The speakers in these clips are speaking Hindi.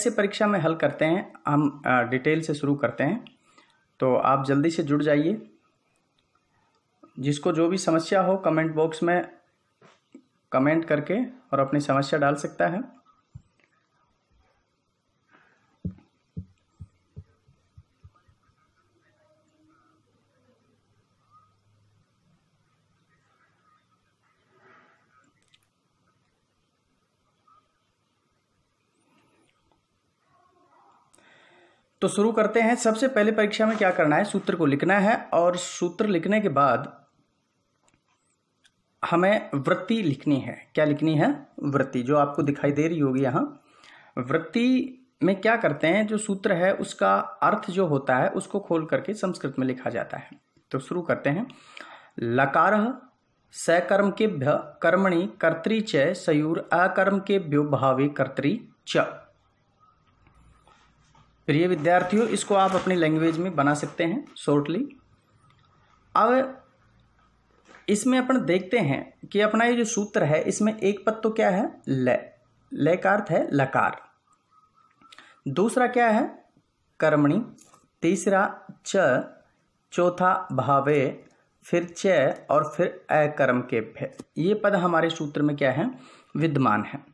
कैसे परीक्षा में हल करते हैं हम डिटेल से शुरू करते हैं, तो आप जल्दी से जुड़ जाइए। जिसको जो भी समस्या हो कमेंट बॉक्स में कमेंट करके और अपनी समस्या डाल सकता है। तो शुरू करते हैं। सबसे पहले परीक्षा में क्या करना है, सूत्र को लिखना है और सूत्र लिखने के बाद हमें वृत्ति लिखनी है। क्या लिखनी है? वृत्ति, जो आपको दिखाई दे रही होगी यहाँ। वृत्ति में क्या करते हैं, जो सूत्र है उसका अर्थ जो होता है उसको खोल करके संस्कृत में लिखा जाता है। तो शुरू करते हैं। लकारः सकर्मकेभ्यः कर्मणि कर्तरि च सयुर अकर्मकेभ्यो भावे कर्तरि च। प्रिय विद्यार्थियों, इसको आप अपनी लैंग्वेज में बना सकते हैं शॉर्टली। अब इसमें अपन देखते हैं कि अपना ये जो सूत्र है इसमें एक पद तो क्या है, ले का अर्थ है लकार। दूसरा क्या है, कर्मणि। तीसरा च, चौथा भावे, फिर च और फिर अकर्म के भे। ये पद हमारे सूत्र में क्या है, विद्यमान है।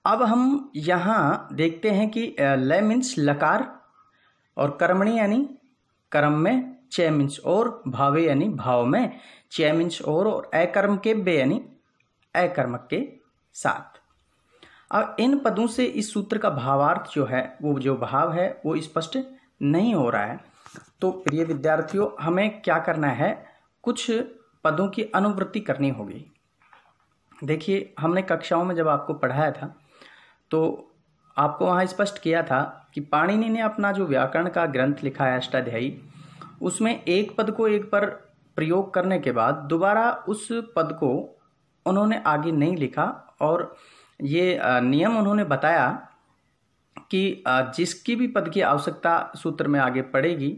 अब हम यहाँ देखते हैं कि ले मीन्स लकार और कर्मणि यानी कर्म में, च मीन्स और, भावे यानी भाव में, च मीन्स और अकर्म के बे यानी अकर्मक के साथ। अब इन पदों से इस सूत्र का भावार्थ जो है, वो जो भाव है वो स्पष्ट नहीं हो रहा है। तो प्रिय विद्यार्थियों, हमें क्या करना है, कुछ पदों की अनुवृत्ति करनी होगी। देखिए, हमने कक्षाओं में जब आपको पढ़ाया था तो आपको वहाँ स्पष्ट किया था कि पाणिनि ने अपना जो व्याकरण का ग्रंथ लिखा है अष्टाध्यायी, उसमें एक पद को एक पर प्रयोग करने के बाद दोबारा उस पद को उन्होंने आगे नहीं लिखा। और ये नियम उन्होंने बताया कि जिसकी भी पद की आवश्यकता सूत्र में आगे पड़ेगी,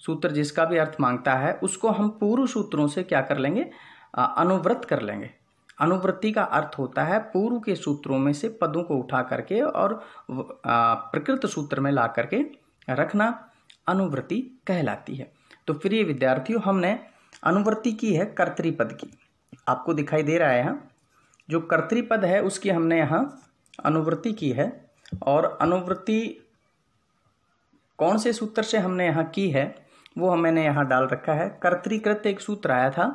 सूत्र जिसका भी अर्थ मांगता है, उसको हम पूर्व सूत्रों से क्या कर लेंगे, अनुव्रत कर लेंगे। अनुवृत्ति का अर्थ होता है पूर्व के सूत्रों में से पदों को उठा करके और प्रकृत सूत्र में ला करके रखना अनुवृत्ति कहलाती है। तो प्रिय विद्यार्थियों, हमने अनुवृत्ति की है कर्तृपद की। आपको दिखाई दे रहा है यहाँ जो कर्तृपद है उसकी हमने यहाँ अनुवृत्ति की है। और अनुवृत्ति कौन से सूत्र से हमने यहाँ की है वो मैंने यहाँ डाल रखा है। कर्तृकृत एक सूत्र आया था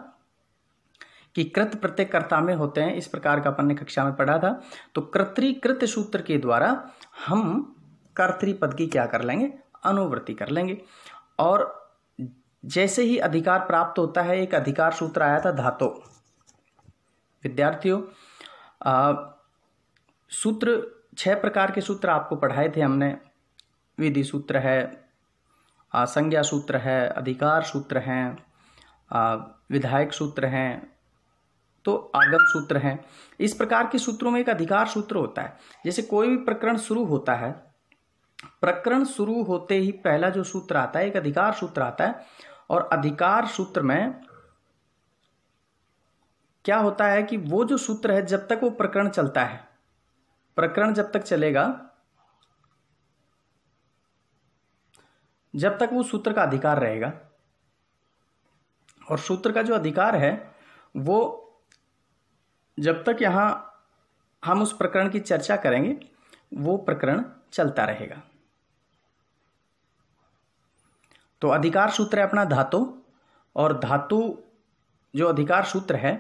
कि कृत प्रत्यय कर्ता में होते हैं, इस प्रकार का अपन ने कक्षा में पढ़ा था। तो कर्तृकृत सूत्र के द्वारा हम कर्तृपद की क्या कर लेंगे, अनुवृत्ति कर लेंगे। और जैसे ही अधिकार प्राप्त होता है, एक अधिकार सूत्र आया था धातो। विद्यार्थियों, सूत्र 6 प्रकार के सूत्र आपको पढ़ाए थे हमने। विधि सूत्र है, संज्ञा सूत्र है, अधिकार सूत्र हैं, विधायक सूत्र हैं, तो आगम सूत्र हैं। इस प्रकार के सूत्रों में एक अधिकार सूत्र होता है। जैसे कोई भी प्रकरण शुरू होता है, प्रकरण शुरू होते ही पहला जो सूत्र आता है एक अधिकार सूत्र आता है। और अधिकार सूत्र में क्या होता है कि वो जो सूत्र है, जब तक वो प्रकरण चलता है, प्रकरण जब तक चलेगा, जब तक वो सूत्र का अधिकार रहेगा। और सूत्र का जो अधिकार है वो जब तक यहाँ हम उस प्रकरण की चर्चा करेंगे वो प्रकरण चलता रहेगा। तो अधिकार सूत्र है अपना धातु। और धातु जो अधिकार सूत्र है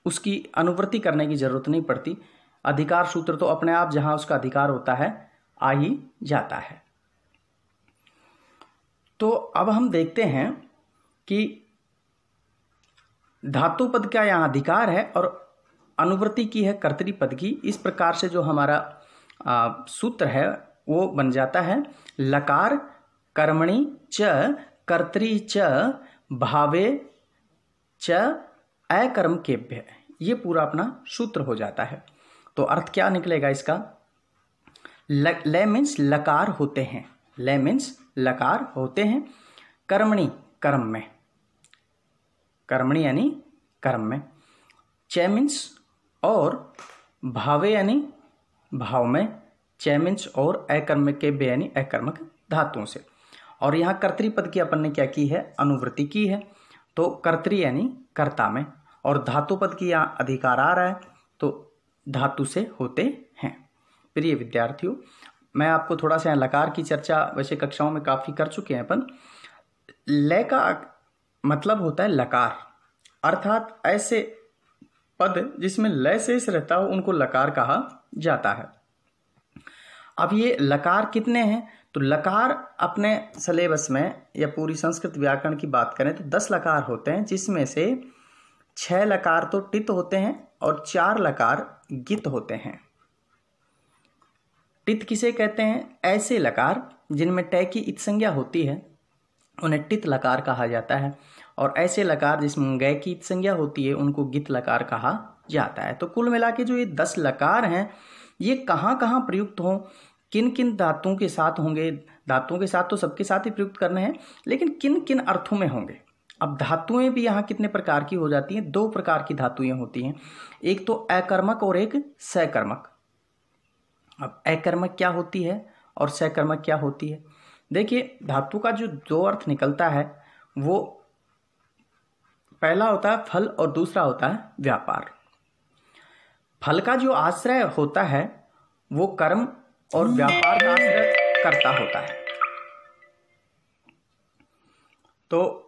उसकी अनुवृत्ति करने की जरूरत नहीं पड़ती। अधिकार सूत्र तो अपने आप जहां उसका अधिकार होता है आ ही जाता है। तो अब हम देखते हैं कि धातु पद का यहाँ अधिकार है और अनुवृत्ति की है कर्तृपद की। इस प्रकार से जो हमारा सूत्र है वो बन जाता है लकार कर्मणि च कर्तरि च भावे च अकर्म केभ्य। ये पूरा अपना सूत्र हो जाता है। तो अर्थ क्या निकलेगा इसका, ले मीन्स लकार होते हैं, ले मीन्स लकार होते हैं, कर्मणि कर्म में, कर्मणि यानी कर्म में, च मीन्स और, भावे यानी भाव में, चैमिंच और अकर्मक के बे यानी अकर्मक धातुओं से। और यहाँ कर्तृपद की अपन ने क्या की है, अनुवृत्ति की है, तो कर्तृ यानी कर्ता में, और धातुपद की यहाँ अधिकार आ रहा है तो धातु से होते हैं। प्रिय विद्यार्थियों, मैं आपको थोड़ा सा लकार की चर्चा वैसे कक्षाओं में काफ़ी कर चुके हैं अपन। लय का मतलब होता है लकार, अर्थात ऐसे पद जिसमें लय शेष रहता हो उनको लकार कहा जाता है। अब ये लकार कितने हैं, तो लकार अपने सिलेबस में या पूरी संस्कृत व्याकरण की बात करें तो 10 लकार होते हैं, जिसमें से 6 लकार तो टित होते हैं और 4 लकार गित होते हैं। टित किसे कहते हैं, ऐसे लकार जिनमें टय की इत संज्ञा होती है उन्हें टित लकार कहा जाता है, और ऐसे लकार जिसमें गय की इत संज्ञा होती है उनको गित लकार कहा जाता है। तो कुल मिला के जो ये 10 लकार हैं ये कहाँ कहाँ प्रयुक्त हों, किन किन धातुओं के साथ होंगे, धातुओं के साथ तो सबके साथ ही प्रयुक्त करने हैं, लेकिन किन किन अर्थों में होंगे। अब धातुएं भी यहाँ कितने प्रकार की हो जाती हैं, 2 प्रकार की धातुएं होती हैं, एक तो अकर्मक और एक सकर्मक। अब अकर्मक क्या होती है और सकर्मक क्या होती है, देखिए धातु का जो 2 अर्थ निकलता है वो पहला होता है फल और दूसरा होता है व्यापार। फल का जो आश्रय होता है वो कर्म और व्यापार का आश्रय कर्ता होता है। तो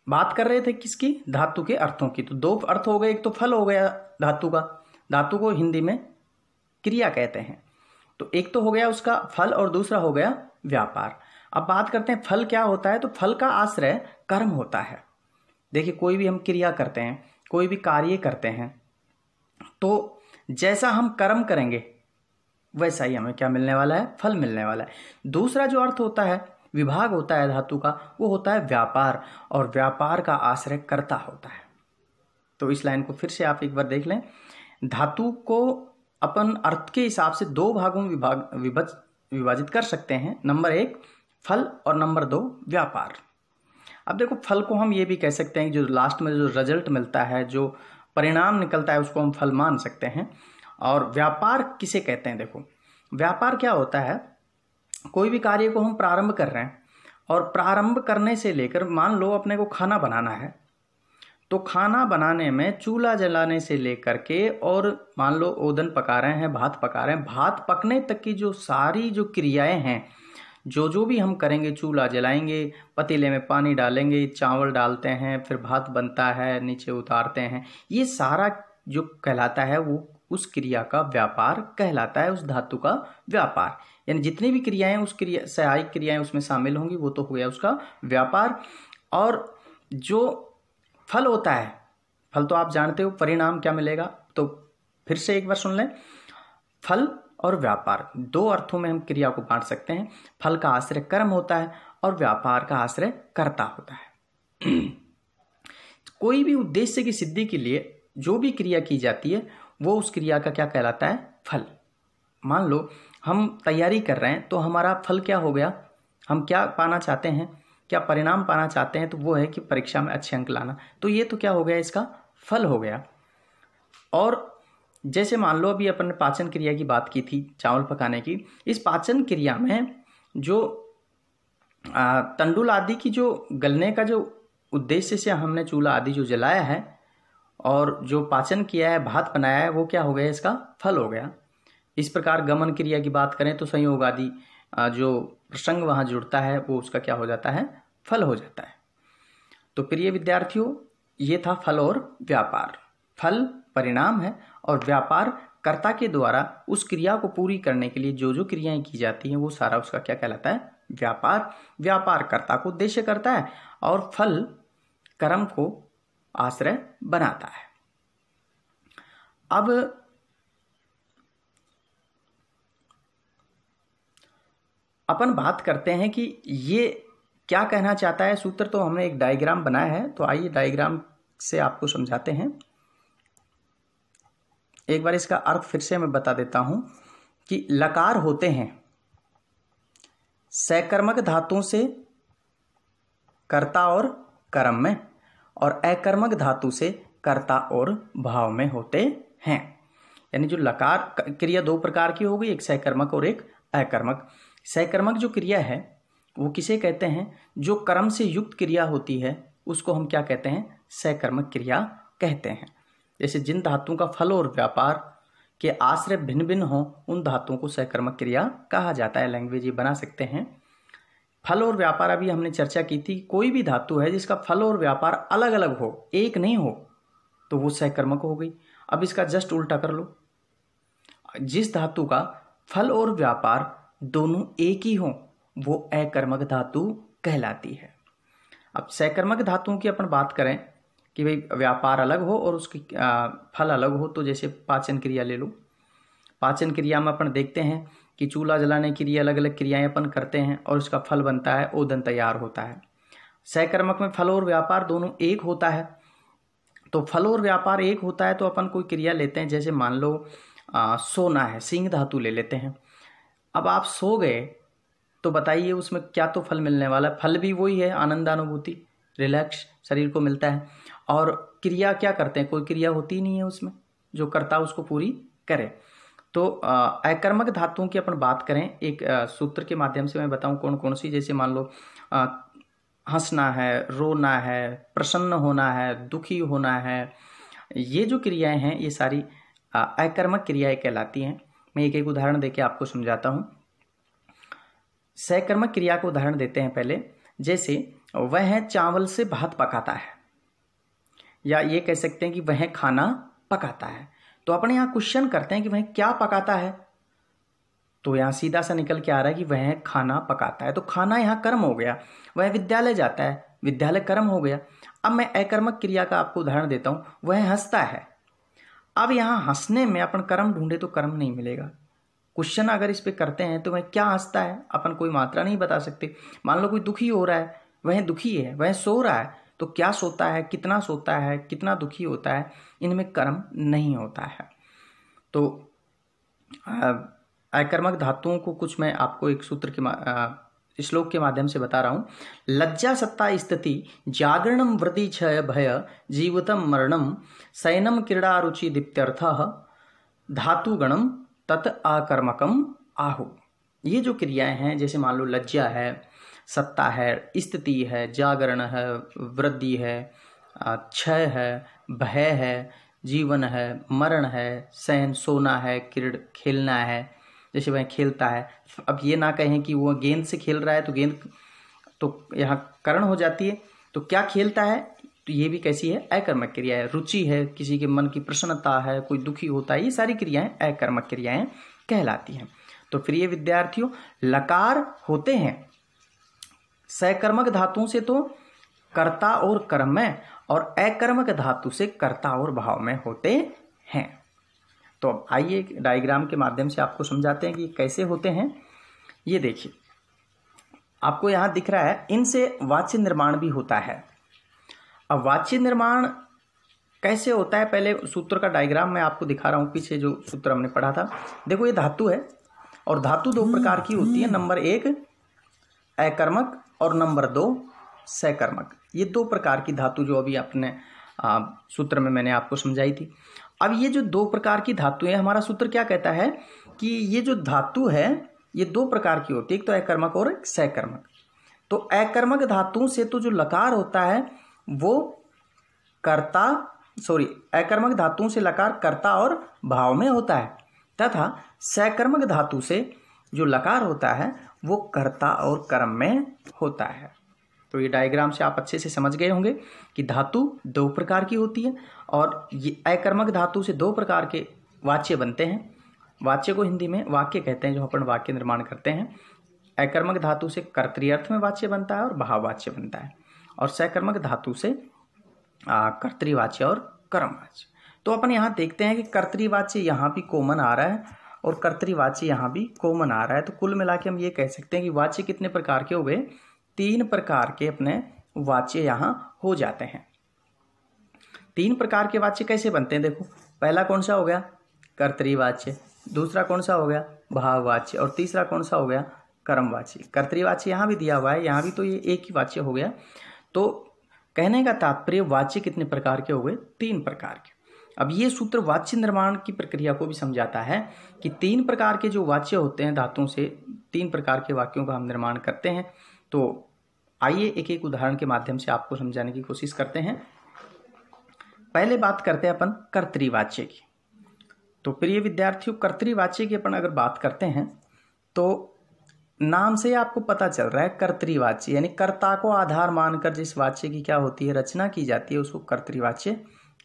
बात कर रहे थे किसकी, धातु के अर्थों की। तो 2 अर्थ हो गए, एक तो फल हो गया धातु का, धातु को हिंदी में क्रिया कहते हैं, तो एक तो हो गया उसका फल और दूसरा हो गया व्यापार। अब बात करते हैं फल क्या होता है, तो फल का आश्रय कर्म होता है। देखिए कोई भी हम क्रिया करते हैं, कोई भी कार्य करते हैं, तो जैसा हम कर्म करेंगे वैसा ही हमें क्या मिलने वाला है, फल मिलने वाला है। दूसरा जो अर्थ होता है, विभाग होता है धातु का, वो होता है व्यापार, और व्यापार का आश्रय कर्ता होता है। तो इस लाइन को फिर से आप एक बार देख लें। धातु को अपन अर्थ के हिसाब से 2 भागों में विभाजित कर सकते हैं, नंबर 1 फल और नंबर 2 व्यापार। अब देखो फल को हम ये भी कह सकते हैं, जो लास्ट में जो रिजल्ट मिलता है, जो परिणाम निकलता है उसको हम फल मान सकते हैं। और व्यापार किसे कहते हैं, देखो व्यापार क्या होता है, कोई भी कार्य को हम प्रारंभ कर रहे हैं और प्रारंभ करने से लेकर, मान लो अपने को खाना बनाना है, तो खाना बनाने में चूल्हा जलाने से लेकर के और मान लो ओदन पका रहे हैं, भात पका रहे हैं, भात पकने तक की जो सारी जो क्रियाएं हैं, जो भी हम करेंगे, चूल्हा जलाएंगे, पतीले में पानी डालेंगे, चावल डालते हैं, फिर भात बनता है, नीचे उतारते हैं, ये सारा जो कहलाता है वो उस क्रिया का व्यापार कहलाता है, उस धातु का व्यापार। यानी जितनी भी क्रियाएं उस क्रिया सहायक क्रियाएं उसमें शामिल होंगी वो तो हो गया उसका व्यापार। और जो फल होता है, फल तो आप जानते हो परिणाम क्या मिलेगा, तो फिर से एक बार सुन लें। फल और व्यापार 2 अर्थों में हम क्रिया को बांट सकते हैं। फल का आश्रय कर्म होता है और व्यापार का आश्रय कर्ता होता है। कोई भी उद्देश्य की सिद्धि के लिए जो भी क्रिया की जाती है वो उस क्रिया का क्या कहलाता है, फल। मान लो हम तैयारी कर रहे हैं तो हमारा फल क्या हो गया, हम क्या पाना चाहते हैं, क्या परिणाम पाना चाहते हैं, तो वो है कि परीक्षा में अच्छे अंक लाना, तो ये तो क्या हो गया, इसका फल हो गया। और जैसे मान लो अभी अपन ने पाचन क्रिया की बात की थी, चावल पकाने की, इस पाचन क्रिया में जो तंडुल आदि की जो गलने का जो उद्देश्य से हमने चूल्हा आदि जो जलाया है और जो पाचन किया है, भात बनाया है, वो क्या हो गया, इसका फल हो गया। इस प्रकार गमन क्रिया की बात करें तो संयोग आदि जो प्रसंग वहाँ जुड़ता है वो उसका क्या हो जाता है, फल हो जाता है। तो प्रिय विद्यार्थियों, ये था फल और व्यापार। फल परिणाम है और व्यापार कर्ता के द्वारा उस क्रिया को पूरी करने के लिए जो क्रियाएं की जाती हैं वो सारा उसका क्या कहलाता है, व्यापार। व्यापार कर्ता को उद्देश्य करता है और फल कर्म को आश्रय बनाता है। अब अपन बात करते हैं कि ये क्या कहना चाहता है सूत्र। तो हमने एक डायग्राम बनाया है, तो आइए डायग्राम से आपको समझाते हैं। एक बार इसका अर्थ फिर से मैं बता देता हूं कि लकार होते हैं सकर्मक धातुओं से कर्ता और कर्म में, और अकर्मक धातु से कर्ता और भाव में होते हैं। यानी जो लकार क्रिया दो प्रकार की हो गई, एक सकर्मक और एक अकर्मक। सकर्मक जो क्रिया है वो किसे कहते हैं? जो कर्म से युक्त क्रिया होती है उसको हम क्या कहते हैं? सकर्मक क्रिया कहते हैं। जैसे जिन धातुओं का फल और व्यापार के आश्रय भिन्न भिन्न हो उन धातुओं को सकर्मक क्रिया कहा जाता है। लैंग्वेज ये बना सकते हैं। फल और व्यापार अभी हमने चर्चा की थी, कोई भी धातु है जिसका फल और व्यापार अलग अलग हो, एक नहीं हो, तो वो सकर्मक हो गई। अब इसका जस्ट उल्टा कर लो, जिस धातु का फल और व्यापार दोनों एक ही हो वो अकर्मक धातु कहलाती है। अब सकर्मक धातुओं की अपन बात करें कि भाई व्यापार अलग हो और उसकी फल अलग हो, तो जैसे पाचन क्रिया ले लो। पाचन क्रिया में अपन देखते हैं कि चूल्हा जलाने के लिए अलग अलग क्रियाएं अपन करते हैं और उसका फल बनता है, ओदन तैयार होता है। सकर्मक में फल और व्यापार दोनों एक होता है, तो फल और व्यापार एक होता है तो अपन कोई क्रिया लेते हैं, जैसे मान लो सोना है, सिंह धातु ले लेते हैं। अब आप सो गए तो बताइए उसमें क्या तो फल मिलने वाला है? फल भी वही है, आनंदानुभूति, रिलैक्स शरीर को मिलता है। और क्रिया क्या करते हैं? कोई क्रिया होती ही नहीं है उसमें, जो करता उसको पूरी करे। तो अकर्मक धातुओं की अपन बात करें, एक सूत्र के माध्यम से मैं बताऊं कौन कौन सी। जैसे मान लो हंसना है, रोना है, प्रसन्न होना है, दुखी होना है, ये जो क्रियाएं हैं ये सारी अकर्मक क्रियाएं कहलाती हैं। मैं एक एक उदाहरण देके आपको समझाता हूँ। सकर्मक क्रिया को उदाहरण देते हैं पहले। जैसे वह चावल से भात पकाता है, या ये कह सकते हैं कि वह खाना पकाता है। तो अपने यहाँ क्वेश्चन करते हैं कि वह क्या पकाता है, तो यहाँ सीधा सा निकल के आ रहा है कि वह खाना पकाता है। तो खाना यहाँ कर्म हो गया। वह विद्यालय जाता है, विद्यालय कर्म हो गया। अब मैं अकर्मक क्रिया का आपको उदाहरण देता हूँ, वह हंसता है। अब यहाँ हंसने में अपन कर्म ढूंढे तो कर्म नहीं मिलेगा। क्वेश्चन अगर इस पे करते हैं तो वह क्या हंसता है, अपन कोई मात्रा नहीं बता सकते। मान लो कोई दुखी हो रहा है, वह दुखी है, वह सो रहा है, तो क्या सोता है, कितना दुखी होता है, इनमें कर्म नहीं होता है। तो अकर्मक धातुओं को कुछ मैं आपको एक सूत्र के श्लोक के माध्यम से बता रहा हूँ। लज्जा सत्ता स्थिति जागरणम वृद्धि क्षय भय जीवितम मरणम शयनम क्रीड़ा रुचि दीप्त्यर्थः धातुगणम तत् अकर्मकम आहु। ये जो क्रियाएं हैं, जैसे मान लो लज्जा है, सत्ता है, स्थिति है, जागरण है, वृद्धि है, क्षय है, भय है, जीवन है, मरण है, शयन सोना है, क्रीड़ खेलना है, जैसे वह खेलता है। अब ये ना कहें कि वो गेंद से खेल रहा है तो गेंद तो यहाँ करण हो जाती है, तो क्या खेलता है, तो ये भी कैसी है? अकर्मक क्रिया है। रुचि है, किसी के मन की प्रसन्नता है, कोई दुखी होता है, ये सारी क्रियाएं अकर्मक क्रियाएं कहलाती हैं। तो प्रिय विद्यार्थियों, लकार होते हैं सकर्मक धातुओं से तो कर्ता और कर्म में, और अकर्मक धातु से कर्ता और भाव में होते हैं। तो अब आइए डायग्राम के माध्यम से आपको समझाते हैं कि कैसे होते हैं। ये देखिए, आपको यहाँ दिख रहा है, इनसे वाच्य निर्माण भी होता है। अब वाच्य निर्माण कैसे होता है, पहले सूत्र का डायग्राम मैं आपको दिखा रहा हूँ। पीछे जो सूत्र हमने पढ़ा था, देखो ये धातु है, और धातु दो प्रकार की होती है। नंबर 1 अकर्मक और नंबर 2 सकर्मक। ये दो प्रकार की धातु जो अभी अपने सूत्र में मैंने आपको समझाई थी। अब ये जो दो प्रकार की धातु है, हमारा सूत्र क्या कहता है कि ये जो धातु है ये दो प्रकार की होती है, एक तो अकर्मक और एक सकर्मक। तो अकर्मक धातुओं से तो जो लकार होता है वो अकर्मक धातुओं से लकार कर्ता और भाव में होता है, तथा सकर्मक धातु से जो लकार होता है वो कर्ता और कर्म में होता है। तो ये डायग्राम से आप अच्छे से समझ गए होंगे कि धातु दो प्रकार की होती है, और ये अकर्मक धातु से दो प्रकार के वाच्य बनते हैं। वाच्य को हिंदी में वाक्य कहते हैं, जो अपन वाक्य निर्माण करते हैं। अकर्मक धातु से कर्तरी अर्थ में वाच्य बनता है और भाववाच्य बनता है, और सकर्मक धातु से कर्तरीवाच्य और कर्मवाच्य। तो अपन यहाँ देखते हैं कि कर्तरीवाच्य यहाँ भी कॉमन आ रहा है और कर्तरीवाच्य यहाँ भी कॉमन आ रहा है। तो कुल मिला के हम ये कह सकते हैं कि वाच्य कितने प्रकार के हो गए? 3 प्रकार के अपने वाच्य यहाँ हो जाते हैं। 3 प्रकार के वाच्य कैसे बनते हैं? देखो, पहला कौन सा हो गया? कर्तरीवाच्य। दूसरा कौन सा हो गया? भाववाच्य। और तीसरा कौन सा हो गया? कर्मवाच्य। कर्तरीवाच्य यहाँ भी दिया हुआ है, यहाँ भी तो ये एक ही वाच्य हो गया। तो कहने का तात्पर्य वाच्य कितने प्रकार के हो गए? 3 प्रकार के। अब ये सूत्र वाच्य निर्माण की प्रक्रिया को भी समझाता है कि 3 प्रकार के जो वाच्य होते हैं धातुओं से, 3 प्रकार के वाक्यों का हम निर्माण करते हैं। तो आइए एक एक उदाहरण के माध्यम से आपको समझाने की कोशिश करते हैं। पहले बात करते हैं अपन कर्तृवाच्य की। तो प्रिय विद्यार्थियों, कर्तृवाच्य की अपन अगर बात करते हैं तो नाम से आपको पता चल रहा है कर्तृवाच्य, यानी कर्ता को आधार मानकर जिस वाच्य की क्या होती है, रचना की जाती है, उसको कर्तृवाच्य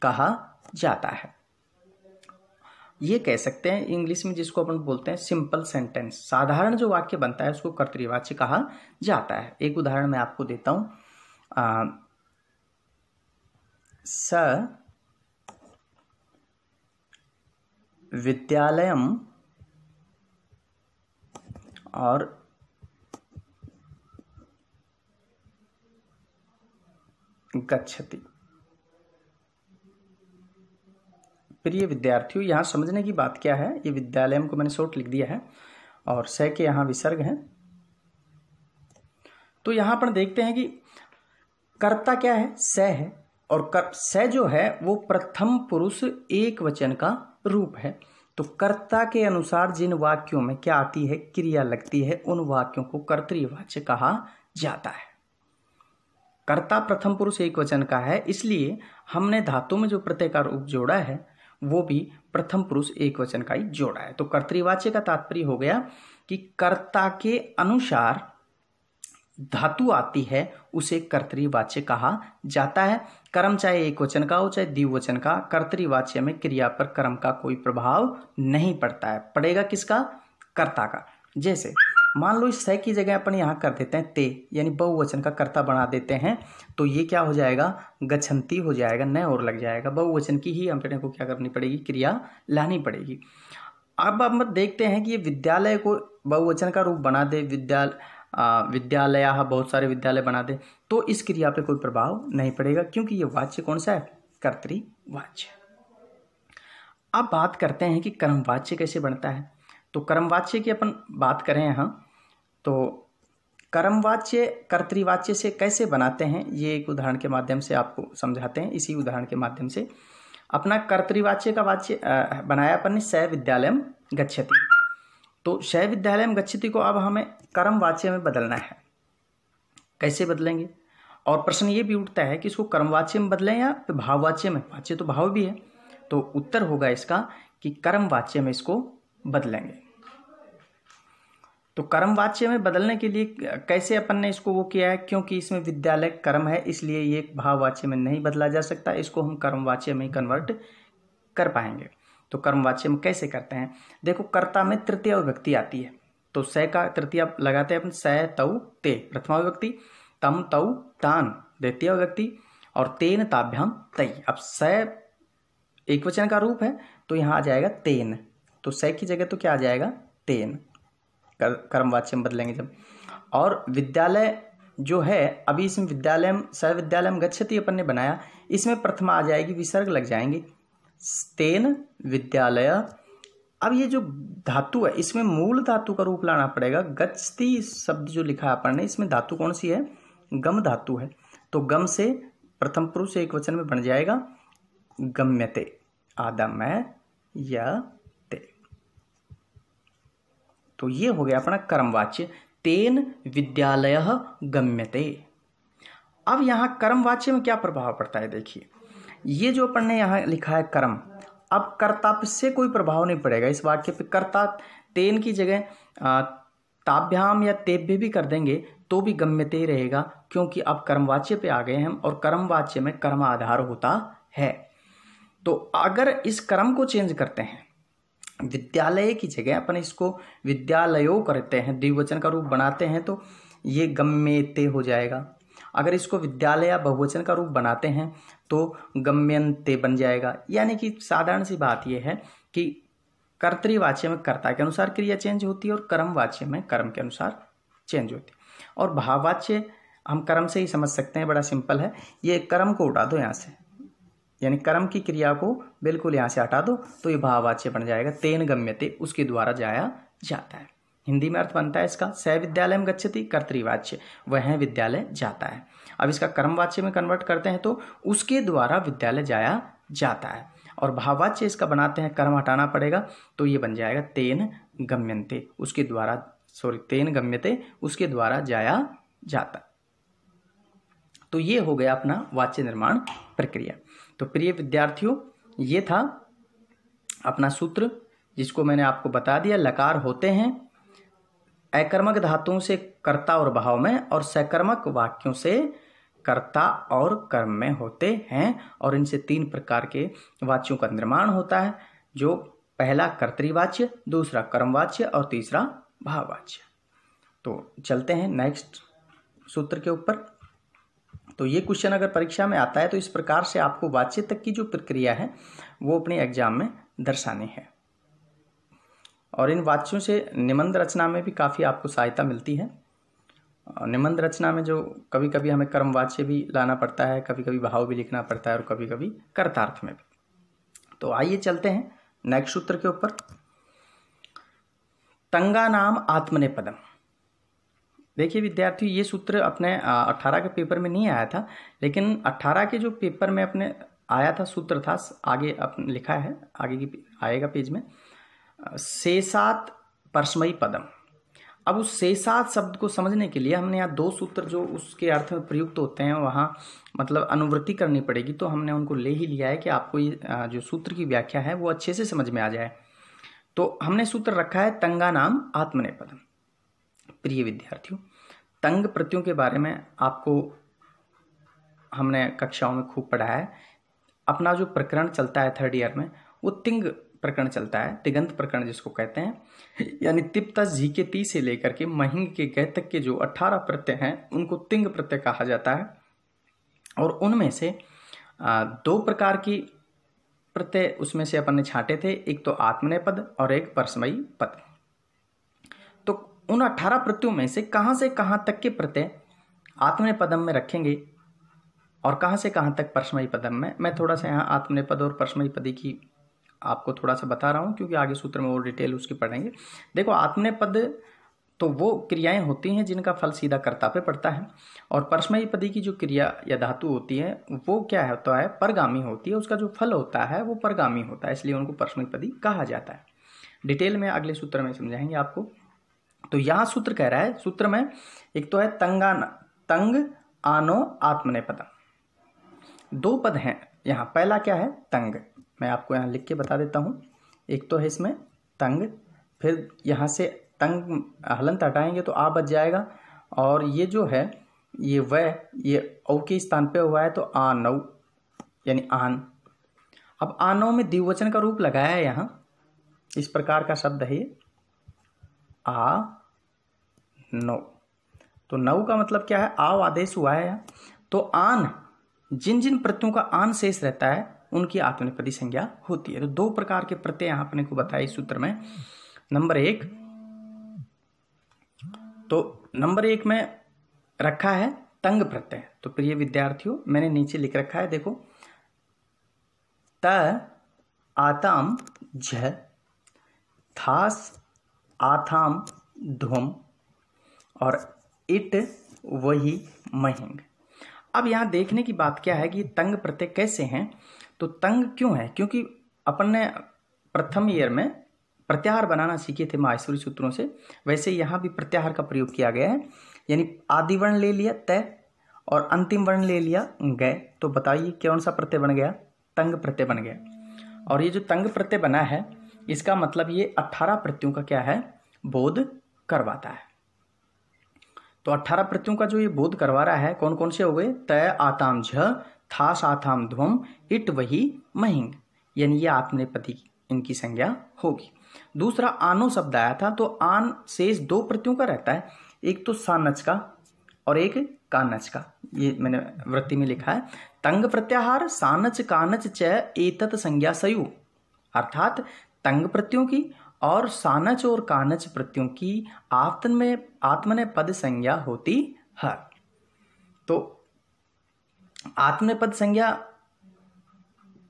कहा जाता है। ये कह सकते हैं इंग्लिश में जिसको अपन बोलते हैं सिंपल सेंटेंस, साधारण जो वाक्य बनता है उसको कर्तृवाच्य कहा जाता है। एक उदाहरण मैं आपको देता हूं, स विद्यालयम और गच्छति। प्रिय विद्यार्थियों, यहाँ समझने की बात क्या है, ये विद्यालयम को मैंने शॉर्ट लिख दिया है और स के यहाँ विसर्ग हैं। तो यहाँ पर देखते हैं कि कर्ता क्या है, स है, और स जो है वो प्रथम पुरुष एक वचन का रूप है। तो कर्ता के अनुसार जिन वाक्यों में क्या आती है, क्रिया लगती है, उन वाक्यों को कर्तृवाच्य कहा जाता है। कर्ता प्रथम पुरुष एक वचन का है, इसलिए हमने धातु में जो प्रत्यय का रूप जोड़ा है वो भी प्रथम पुरुष एक वचन का ही जोड़ा है। तो कर्तृवाच्य का तात्पर्य हो गया कि कर्ता के अनुसार धातु आती है उसे कर्तृवाच्य कहा जाता है। कर्म चाहे एक वचन का हो चाहे द्विवचन का, कर्तृवाच्य में क्रिया पर कर्म का कोई प्रभाव नहीं पड़ता है। पड़ेगा किसका, कर्ता का। जैसे मान लो इस स की जगह अपन यहाँ कर देते हैं ते, यानी बहुवचन का कर्ता बना देते हैं, तो ये क्या हो जाएगा, गच्छन्ति हो जाएगा, न और लग जाएगा। बहुवचन की ही अपने को क्या करनी पड़ेगी, क्रिया लानी पड़ेगी। अब हम देखते हैं कि ये विद्यालय को बहुवचन का रूप बना दे, विद्यालय, बहुत सारे विद्यालय बना दे, तो इस क्रिया पे कोई प्रभाव नहीं पड़ेगा, क्योंकि ये वाच्य कौन सा है, कर्तृवाच्य। अब बात करते हैं कि कर्मवाच्य कैसे बनता है। तो कर्मवाच्य की अपन बात करें यहाँ, तो कर्मवाच्य कर्तृवाच्य से कैसे बनाते हैं, ये एक उदाहरण के माध्यम से आपको समझाते हैं। इसी उदाहरण के माध्यम से अपना कर्तृवाच्य का वाच्य बनाया अपन ने, स विद्यालयम गच्छति। तो स विद्यालयम गच्छति को अब हमें कर्मवाच्य में बदलना है। कैसे बदलेंगे, और प्रश्न ये भी उठता है कि इसको कर्मवाच्य में बदलें या भाववाच्य में, वाच्य तो भाव भी है। तो उत्तर होगा इसका कि कर्मवाच्य में इसको बदलेंगे। तो कर्मवाच्य में बदलने के लिए कैसे अपन ने इसको वो किया है, क्योंकि इसमें विद्यालय कर्म है, इसलिए ये भाववाच्य में नहीं बदला जा सकता, इसको हम कर्मवाच्य में ही कन्वर्ट कर पाएंगे। तो कर्मवाच्य में कैसे करते हैं, देखो कर्ता में तृतीय विभक्ति आती है, तो स का तृतीय लगाते हैं अपन, स तौ ते प्रथमा विभक्ति, तम तौ तान द्वितीय विभक्ति, और तेन ताभ्याम तई। अब स एक वचन का रूप है तो यहाँ आ जाएगा तेन, तो स की जगह तो क्या आ जाएगा, तेन, कर्मवाच्य में बदलेंगे जब। और विद्यालय जो है, अभी इसमें विद्यालयम स विद्यालयम गच्छति अपन ने बनाया, इसमें प्रथमा आ जाएगी, विसर्ग लग जाएंगे, तेन विद्यालय। अब ये जो धातु है इसमें मूल धातु का रूप लाना पड़ेगा। गच्छति शब्द जो लिखा है अपन ने, इसमें धातु कौन सी है, गम धातु है। तो गम से प्रथम पुरुष एक वचन में बन जाएगा गम्यते, आदमयते। तो ये हो गया अपना कर्मवाच्य, तेन विद्यालयः गम्यते। अब यहाँ कर्मवाच्य में क्या प्रभाव पड़ता है, देखिए ये जो अपन ने यहाँ लिखा है कर्म, अब कर्ता से कोई प्रभाव नहीं पड़ेगा इस वाक्य पे। कर्ता तेन की जगह ताभ्याम या तेभ्य भी कर देंगे तो भी गम्यते रहेगा, क्योंकि अब कर्मवाच्य पे आ गए हम, और कर्मवाच्य में कर्म आधार होता है। तो अगर इस कर्म को चेंज करते हैं, विद्यालय की जगह अपन इसको विद्यालयो करते हैं, द्विवचन का रूप बनाते हैं, तो ये गम्यते हो जाएगा। अगर इसको विद्यालय या बहुवचन का रूप बनाते हैं तो गम्यन्ते बन जाएगा। यानी कि साधारण सी बात यह है कि कर्तृवाच्य में कर्ता के अनुसार क्रिया चेंज होती है और कर्मवाच्य में कर्म के अनुसार चेंज होती है। और भाववाच्य हम कर्म से ही समझ सकते हैं, बड़ा सिंपल है। ये कर्म को उठा दो यहाँ से, यानी कर्म की क्रिया को बिल्कुल यहाँ से हटा दो, तो ये भाववाच्य बन जाएगा, तेन गम्यते, उसके द्वारा जाया जाता है। हिंदी में अर्थ बनता है इसका, स विद्यालयम गच्छति कर्तृवाच्य, वह विद्यालय जाता है। अब इसका कर्मवाच्य में कन्वर्ट करते हैं तो उसके द्वारा विद्यालय जाया जाता है। और भाववाच्य इसका बनाते हैं, कर्म हटाना पड़ेगा, तो ये बन जाएगा तेन गम्यन्ते, उसके द्वारा, तेन गम्यते, उसके द्वारा जाया जाता। तो ये हो गया अपना वाच्य निर्माण प्रक्रिया। तो प्रिय विद्यार्थियों, ये था अपना सूत्र जिसको मैंने आपको बता दिया। लकार होते हैं अकर्मक धातुओं से कर्ता और भाव में, और सकर्मक वाक्यों से कर्ता और कर्म में होते हैं, और इनसे 3 प्रकार के वाच्यों का निर्माण होता है, जो पहला कर्तृवाच्य, दूसरा कर्मवाच्य और तीसरा भाववाच्य। तो चलते हैं नेक्स्ट सूत्र के ऊपर। तो ये क्वेश्चन अगर परीक्षा में आता है तो इस प्रकार से आपको वाच्य तक की जो प्रक्रिया है वो अपने एग्जाम में दर्शानी है, और इन वाच्यों से निबंध रचना में भी काफ़ी आपको सहायता मिलती है। निबंध रचना में जो कभी कभी हमें कर्मवाच्य भी लाना पड़ता है, कभी कभी भाव भी लिखना पड़ता है, और कभी कभी कर्तार्थ में भी। तो आइए चलते हैं नेक्स्ट सूत्र के ऊपर। तंगा नाम आत्मनेपदम। देखिए विद्यार्थी, ये सूत्र अपने 18 के पेपर में नहीं आया था, लेकिन 18 के जो पेपर में अपने आया था सूत्र था, आगे अपने लिखा है, आगे की आएगा पेज में, शेषात् परस्मयी पदम। अब उस शेषात् शब्द को समझने के लिए हमने यहाँ 2 सूत्र जो उसके अर्थ में प्रयुक्त होते हैं वहाँ मतलब अनुवृत्ति करनी पड़ेगी, तो हमने उनको ले ही लिया है कि आपको ये जो सूत्र की व्याख्या है वो अच्छे से समझ में आ जाए। तो हमने सूत्र रखा है तंगा नाम आत्मनेपदम। प्रिय विद्यार्थियों, तंग प्रत्ययों के बारे में आपको हमने कक्षाओं में खूब पढ़ा है। अपना जो प्रकरण चलता है 3rd ईयर में, वो तिंग प्रकरण चलता है, तिगंत प्रकरण जिसको कहते हैं, यानी तिप तस झी के ती से लेकर के महिंग के गै तक के जो 18 प्रत्यय हैं उनको तिंग प्रत्यय कहा जाता है। और उनमें से 2 प्रकार की प्रत्यय उसमें से अपन ने छांटे थे, एक तो आत्मनेपद और एक परस्मयी पद। तो उन 18 प्रत्ययों में से कहाँ तक के प्रत्यय आत्मनेपदम में रखेंगे और कहाँ से कहाँ तक परस्मयी पदम में, मैं थोड़ा सा यहाँ आत्मनेपद और परस्मयी पदी की आपको थोड़ा सा बता रहा हूँ, क्योंकि आगे सूत्र में और डिटेल उसकी पढ़ेंगे। देखो, आत्मनेपद तो वो क्रियाएं होती हैं जिनका फल सीधा कर्ता पे पड़ता है, और परस्मयी पदी की जो क्रिया या धातु होती है वो क्या होता है, परगामी होती है, उसका जो फल होता है वो परगामी होता है, इसलिए उनको परस्मयी पदी कहा जाता है। डिटेल में अगले सूत्र में समझाएंगे आपको। तो यहाँ सूत्र कह रहा है, सूत्र में एक तो है तंग आनो आत्मनेपदम। 2 पद हैं यहाँ। पहला क्या है, तंग, मैं आपको यहाँ लिख के बता देता हूँ। एक तो है इसमें तंग, फिर यहाँ से तंग हलंत हटाएंगे तो आ बच जाएगा, और ये जो है ये ये औ के स्थान पे हुआ है तो आनौ यानी आन। अब आनौ में द्विवचन का रूप लगाया है यहाँ, इस प्रकार का शब्द है ये आ नौ। तो नौ का मतलब क्या है, आव आदेश हुआ है यहाँ। तो आन, जिन जिन प्रत्ययों का आन शेष रहता है उनकी आत्मनेपदी संज्ञा होती है। तो 2 प्रकार के प्रत्यय यहाँ अपने को बताए इस सूत्र में। नंबर 1, तो नंबर 1 में रखा है तंग प्रत्यय। तो प्रिय विद्यार्थियों, मैंने नीचे लिख रखा है, देखो, त आताम झ, थास आथाम ध्वम, और इट वही महिंग। अब यहाँ देखने की बात क्या है कि तंग प्रत्यय कैसे हैं। तो तंग क्यों है, क्योंकि अपन ने प्रथम ईयर में प्रत्याहार बनाना सीखे थे माहेश्वरी सूत्रों से, वैसे यहाँ भी प्रत्याहार का प्रयोग किया गया है, यानी आदि वर्ण ले लिया तय और अंतिम वर्ण ले लिया गय। तो बताइए कौन सा प्रत्यय बन गया, तंग प्रत्यय बन गया। और ये जो तंग प्रत्यय बना है इसका मतलब ये 18 प्रत्ययों का क्या है, बोध करवाता है। तो 18 प्रत्ययों का जो ये बोध करवा रहा है, कौन कौन से हो गए, तय आताम झ, थास आथाम ध्वम, इट वही महिंग, यानी ये आत्मनेपदी इनकी संज्ञा होगी। दूसरा आनो शब्द आया था, तो आन शेष 2 प्रत्ययों का रहता है, एक तो सानच का और एक कानच का। ये मैंने वृत्ति में लिखा है, तंग प्रत्याहार सानच कानच च एतत संज्ञा सयु, अर्थात तंग प्रत्ययों की और सानच और कानच प्रत्ययों की आत्मनेपद संज्ञा होती है। तो आत्मनेपद संज्ञा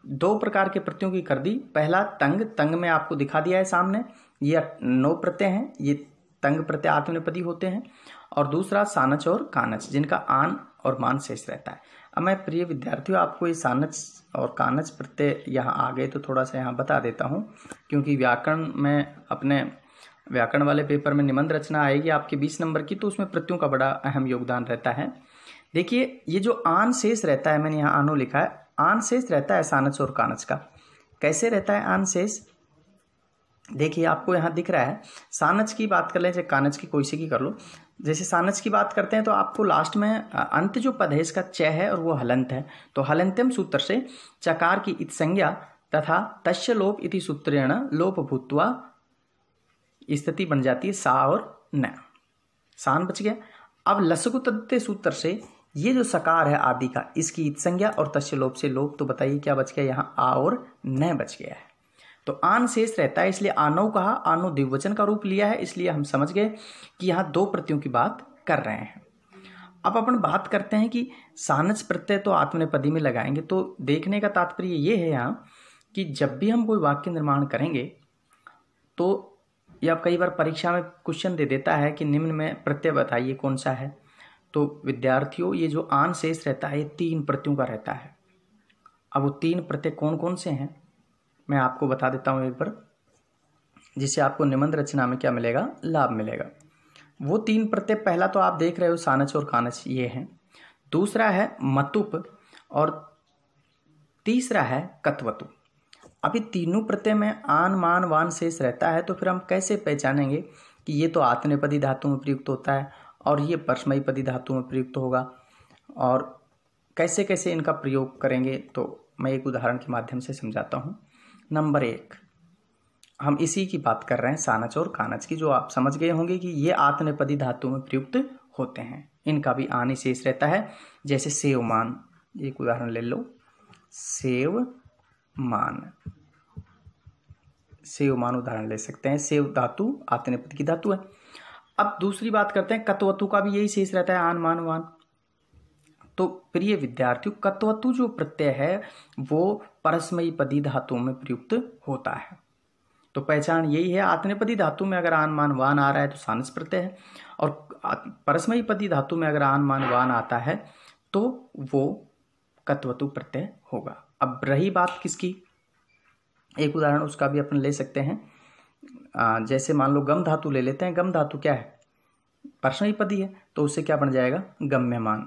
2 प्रकार के प्रत्ययों की कर दी। पहला तंग में आपको दिखा दिया है सामने, ये 9 प्रत्यय हैं, ये तंग प्रत्यय आत्मनेपदी होते हैं। और दूसरा सानच और कानच, जिनका आन और मान शेष रहता है। अब मैं प्रिय विद्यार्थियों आपको ये सानच और कानच प्रत्यय यहाँ आ गए तो थोड़ा सा यहाँ बता देता हूँ, क्योंकि व्याकरण में अपने व्याकरण वाले पेपर में निबंध रचना आएगी आपके 20 नंबर की, तो उसमें प्रत्ययों का बड़ा अहम योगदान रहता है। देखिए ये जो आन शेष रहता है, मैंने यहाँ आनो लिखा है, आन शेष रहता है सानच और कानच का। कैसे रहता है आन शेष? देखिए आपको यहाँ दिख रहा है, सानच की बात कर लें चाहे कानच की, कोई से की कर लो। जैसे सानच की बात करते हैं तो आपको लास्ट में अंत जो पद है इसका च है और वो हलंत है, तो हलंत्यम सूत्र से चकार की इत संज्ञा तथा तस्य लोप इति सूत्रेण लोप भूत्वा स्थिति बन जाती है सा और न, सान बच गया। अब लसगु तद्धित सूत्र से ये जो सकार है आदि का, इसकी इत संज्ञा और तस्य लोप से लोप, तो बताइए क्या बच गया, यहाँ आ और न बच गया है। तो आन शेष रहता है, इसलिए आनो कहा, आनो द्विवचन का रूप लिया है, इसलिए हम समझ गए कि यहाँ दो प्रत्ययों की बात कर रहे हैं। अब अपन बात करते हैं कि सानच प्रत्यय तो आत्मनेपदी में लगाएंगे, तो देखने का तात्पर्य ये है यहाँ कि जब भी हम कोई वाक्य निर्माण करेंगे तो या कई बार परीक्षा में क्वेश्चन दे देता है कि निम्न में प्रत्यय बताइए कौन सा है, तो विद्यार्थियों ये जो आन शेष रहता है ये 3 प्रत्ययों का रहता है। अब वो 3 प्रत्यय कौन कौन से हैं मैं आपको बता देता हूँ एक बार, जिससे आपको निबंध रचना में क्या मिलेगा, लाभ मिलेगा। वो 3 प्रत्यय, पहला तो आप देख रहे हो सानच और कानच ये हैं, दूसरा है मतुप और तीसरा है कत्वतु। अभी तीनों प्रत्यय में आन मान वान शेष रहता है, तो फिर हम कैसे पहचानेंगे कि ये तो आत्मनेपदी धातु में प्रयुक्त होता है और ये परस्मैपदी धातु में प्रयुक्त होगा, और कैसे कैसे इनका प्रयोग करेंगे, तो मैं एक उदाहरण के माध्यम से समझाता हूँ। नंबर 1, हम इसी की बात कर रहे हैं सानच और कानच की, जो आप समझ गए होंगे कि ये आत्मनेपदी धातु में प्रयुक्त होते हैं, इनका भी आन शेष रहता है। जैसे सेवमान, एक उदाहरण ले लो, सेवमान, सेवमान उदाहरण ले सकते हैं। सेव धातु आत्मनेपदी की धातु है। अब दूसरी बात करते हैं, कत्वतु का भी यही शेष रहता है, आन मान वान। तो प्रिय विद्यार्थियों कत्वतु जो प्रत्यय है वो परस्मैपदी धातु में प्रयुक्त होता है, तो पहचान यही है, आत्मनेपदी धातु में अगर आन मान वान आ रहा है तो सानस प्रत्यय है, और परस्मैपदी धातु में अगर आन मान वान आता है तो वो कत्वतु प्रत्यय होगा। अब रही बात किसकी, एक उदाहरण उसका भी अपन ले सकते हैं। जैसे मान लो गम धातु ले लेते हैं, गम धातु क्या है, परस्मैपदी है, तो उससे क्या बन जाएगा, गम्यमान,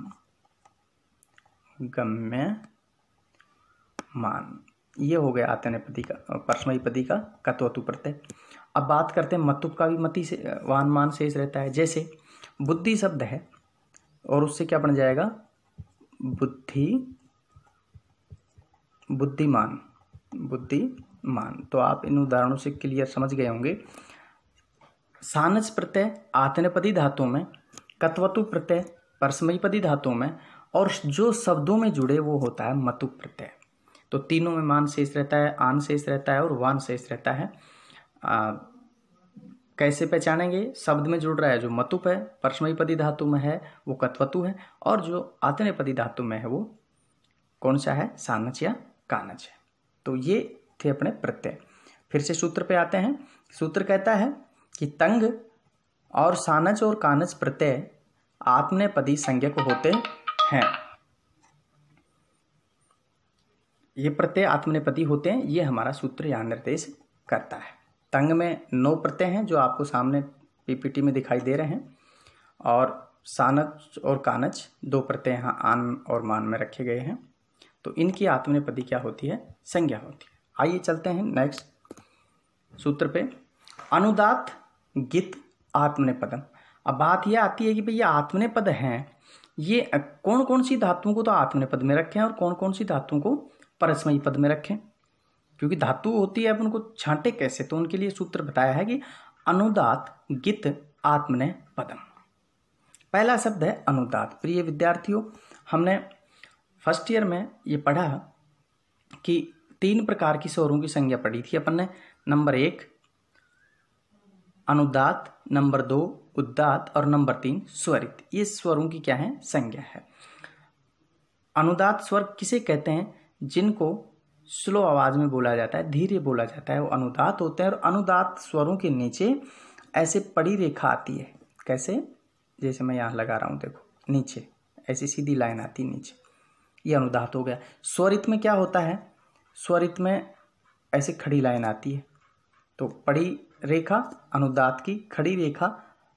गम्यमान, ये हो गया आत्मनेपदी का, परस्मैपदी का कत्वतु प्रत्यय। अब बात करते हैं मतुप का भी, मति से वान मान शेष रहता है। जैसे बुद्धि शब्द है और उससे क्या बन जाएगा, बुद्धि, बुद्धिमान, बुद्धिमान। तो आप इन उदाहरणों से क्लियर समझ गए होंगे, सानच प्रत्यय आत्मनेपदी धातु में, कत्वतु प्रत्यय परस्मैपदी धातु में, और जो शब्दों में जुड़े वो होता है मतुप प्रत्यय। तो तीनों में मान शेष रहता है, आन शेष रहता है और वान शेष रहता है। कैसे पहचानेंगे, शब्द में जुड़ रहा है जो मतुप है, परस्मैपदी धातु में है वो कत्वतु है, और जो आत्मनेपदी धातु में है वो कौन सा है, सानच या कानच है। तो ये थे अपने प्रत्यय। फिर से सूत्र पे आते हैं। सूत्र कहता है कि तंग और सानच और कानच प्रत्यय आत्मनेपदी संज्ञक होते हैं। ये प्रत्यय आत्मनेपदी होते हैं, ये हमारा सूत्र यहाँ निर्देश करता है। तंग में 9 प्रत्यय हैं जो आपको सामने पीपीटी में दिखाई दे रहे हैं, और सानच और कानच 2 प्रत्यय यहाँ आन और मान में रखे गए हैं, तो इनकी आत्मनेपदी क्या होती है, संज्ञा होती है। आइए चलते हैं नेक्स्ट सूत्र पे। अनुदात गित आत्मनेपदम। अब बात यह आती है कि भैया आत्मनेपद हैं, ये कौन कौन सी धातुओं को तो आत्मनेपद में रखें और कौन कौन सी धातुओं को परस्मैपद में रखें, क्योंकि धातु होती है, अब उनको छांटे कैसे, तो उनके लिए सूत्र बताया है कि अनुदात गित आत्मनेपदम। पहला शब्द है अनुदात। प्रिय विद्यार्थियों, हमने फर्स्ट ईयर में ये पढ़ा कि 3 प्रकार की स्वरों की संज्ञा पढ़ी थी अपन ने। नंबर 1 अनुदात, नंबर 2 उदात और नंबर 3 स्वरित। ये स्वरों की क्या है, संज्ञा है। अनुदात स्वर किसे कहते हैं, जिनको स्लो आवाज में बोला जाता है, धीरे बोला जाता है, वो अनुदात होते हैं। और अनुदात स्वरों के नीचे ऐसे पड़ी रेखा आती है, कैसे, जैसे मैं यहाँ लगा रहा हूँ, देखो नीचे ऐसी सीधी लाइन आती है नीचे, ये अनुदात हो गया। स्वरित में क्या होता है, स्वरित में ऐसे खड़ी लाइन आती है, तो पड़ी रेखा अनुदात की, खड़ी रेखा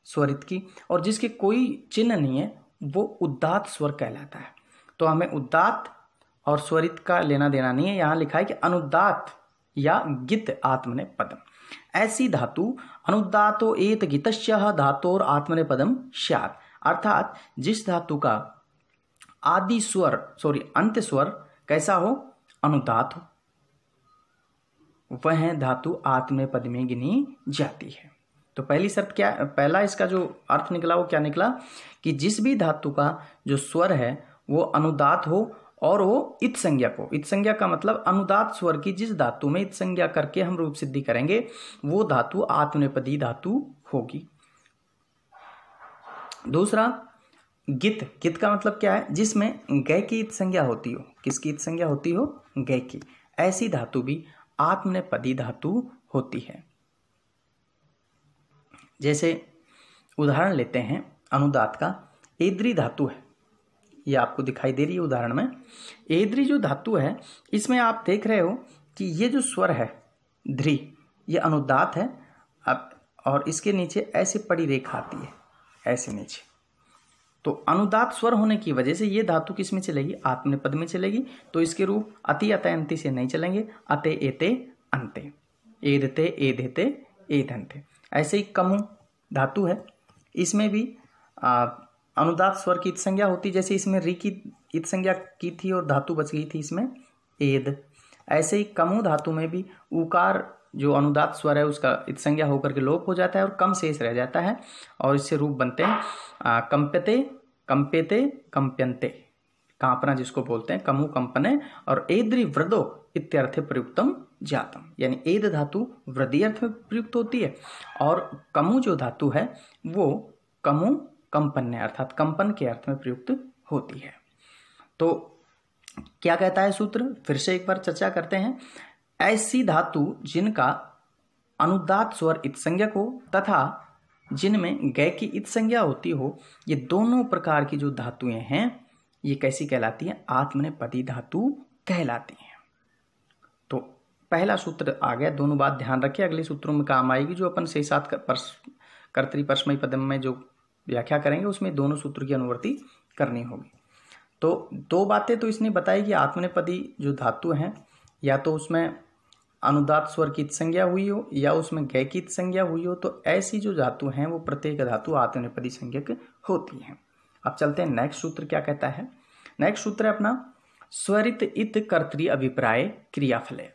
स्वरित की, और जिसके कोई चिन्ह नहीं है वो उदात स्वर कहलाता है। तो हमें उदात और स्वरित का लेना देना नहीं है। यहाँ लिखा है कि अनुदात या गित आत्मनेपदम, ऐसी धातु अनुदातो एत गितस्य धातोर आत्मनेपदम स्यात्, अर्थात जिस धातु का आदि स्वर अंत्य स्वर कैसा हो, अनुदात हो, वह धातु आत्मनेपद में गिनी जाती है। तो पहली शर्त क्या, पहला इसका जो अर्थ निकला वो क्या निकला कि जिस भी धातु का जो स्वर है वो अनुदात हो और वो इत संज्ञा को, इत संज्ञा का मतलब अनुदात स्वर की जिस धातु में इत संज्ञा करके हम रूप सिद्धि करेंगे वो धातु आत्मनेपदी धातु होगी। दूसरा गित, गित का मतलब क्या है, जिसमें गय की इत संज्ञा होती हो। किसकी इत संज्ञा होती हो, गय की, ऐसी धातु भी आत्मनेपदी धातु होती है। जैसे उदाहरण लेते हैं अनुदात का, एद्री धातु है, ये आपको दिखाई दे रही है उदाहरण में। एद्री जो धातु है इसमें आप देख रहे हो कि ये जो स्वर है ध्री, ये अनुदात है। अब और इसके नीचे ऐसे पड़ी रेखा आती है, ऐसे नीचे, तो अनुदात स्वर होने की वजह से ये धातु किस में चलेगी, आत्मनेपद में चलेगी। तो इसके रूप अति अतः अंति से नहीं चलेंगे, अते एते अंते, एदते एदेते एदंते। ऐसे ही कमु धातु है, इसमें भी अनुदात स्वर की इत संज्ञा होती, जैसे इसमें री की इत संज्ञा की थी और धातु बच गई थी इसमें एद। ऐसे ही कमु धातु में भी उकार जो अनुदात स्वर है उसका इत संज्ञा होकर के लोप हो जाता है और कम शेष रह जाता है, और इससे रूप बनते हैं कंप्यते, कंप्यते, कंप्यंते, कांपना जिसको बोलते हैं, कमु कंपने, और एद्री वृदो इत्यर्थे प्रयुक्तम जातम, यानी एद धातु वृद्धि अर्थ में प्रयुक्त होती है और कमु जो धातु है वो कमु कंपन्य अर्थात कंपन के अर्थ में प्रयुक्त होती है। तो क्या कहता है सूत्र, फिर से एक बार चर्चा करते हैं। ऐसी धातु जिनका अनुदात स्वर इत संज्ञक हो तथा जिनमें गय की इत संज्ञा होती हो, ये दोनों प्रकार की जो धातुएं हैं ये कैसी कहलाती हैं, आत्मनेपदी धातु कहलाती हैं। तो पहला सूत्र आ गया, दोनों बात ध्यान रखिए, अगले सूत्रों में काम आएगी जो अपन से साथ कर्तरी पदम में जो व्याख्या करेंगे उसमें दोनों सूत्र की अनुवर्ती करनी होगी। तो दो बातें तो इसने बताई कि आत्मनेपदी जो धातु हैं या तो उसमें अनुदात स्वर की संज्ञा हुई हो या उसमें गय की संज्ञा हुई हो, तो ऐसी जो धातु हैं वो प्रत्येक धातु आत्मनेपदी संज्ञक होती हैं। अब चलते हैं नेक्स्ट सूत्र क्या कहता है। नेक्स्ट सूत्र है अपना स्वरित इत कर्तरी अभिप्राय क्रियाफले।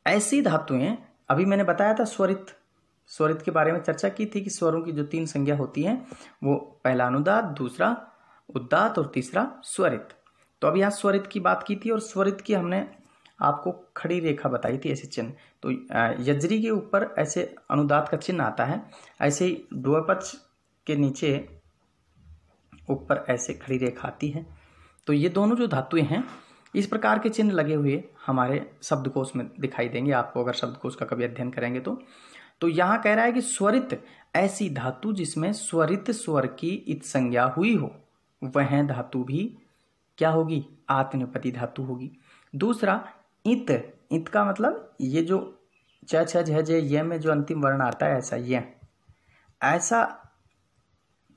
ऐसी धातुएं, अभी मैंने बताया था स्वरित के बारे में चर्चा की थी कि स्वरों की जो तीन संज्ञा होती हैं वो पहला अनुदात, दूसरा उदात और तीसरा स्वरित। तो अब यहाँ स्वरित की बात की थी और स्वरित की हमने आपको खड़ी रेखा बताई थी, ऐसे चिन्ह। तो यजरी के ऊपर ऐसे अनुदात का चिन्ह आता है, ऐसे ही द्विपक्ष के नीचे ऊपर ऐसे खड़ी रेखा आती है। तो ये दोनों जो धातुएं हैं इस प्रकार के चिन्ह लगे हुए हमारे शब्दकोश में दिखाई देंगे आपको, अगर शब्दकोश का कभी अध्ययन करेंगे तो यहाँ कह रहा है कि स्वरित ऐसी धातु जिसमें स्वरित स्वर की इत संज्ञा हुई हो, वह धातु भी क्या होगी, आत्मनेपदी धातु होगी। दूसरा इत का मतलब ये जो च छ झ जे ये में जो अंतिम वर्ण आता है ऐसा ये, ऐसा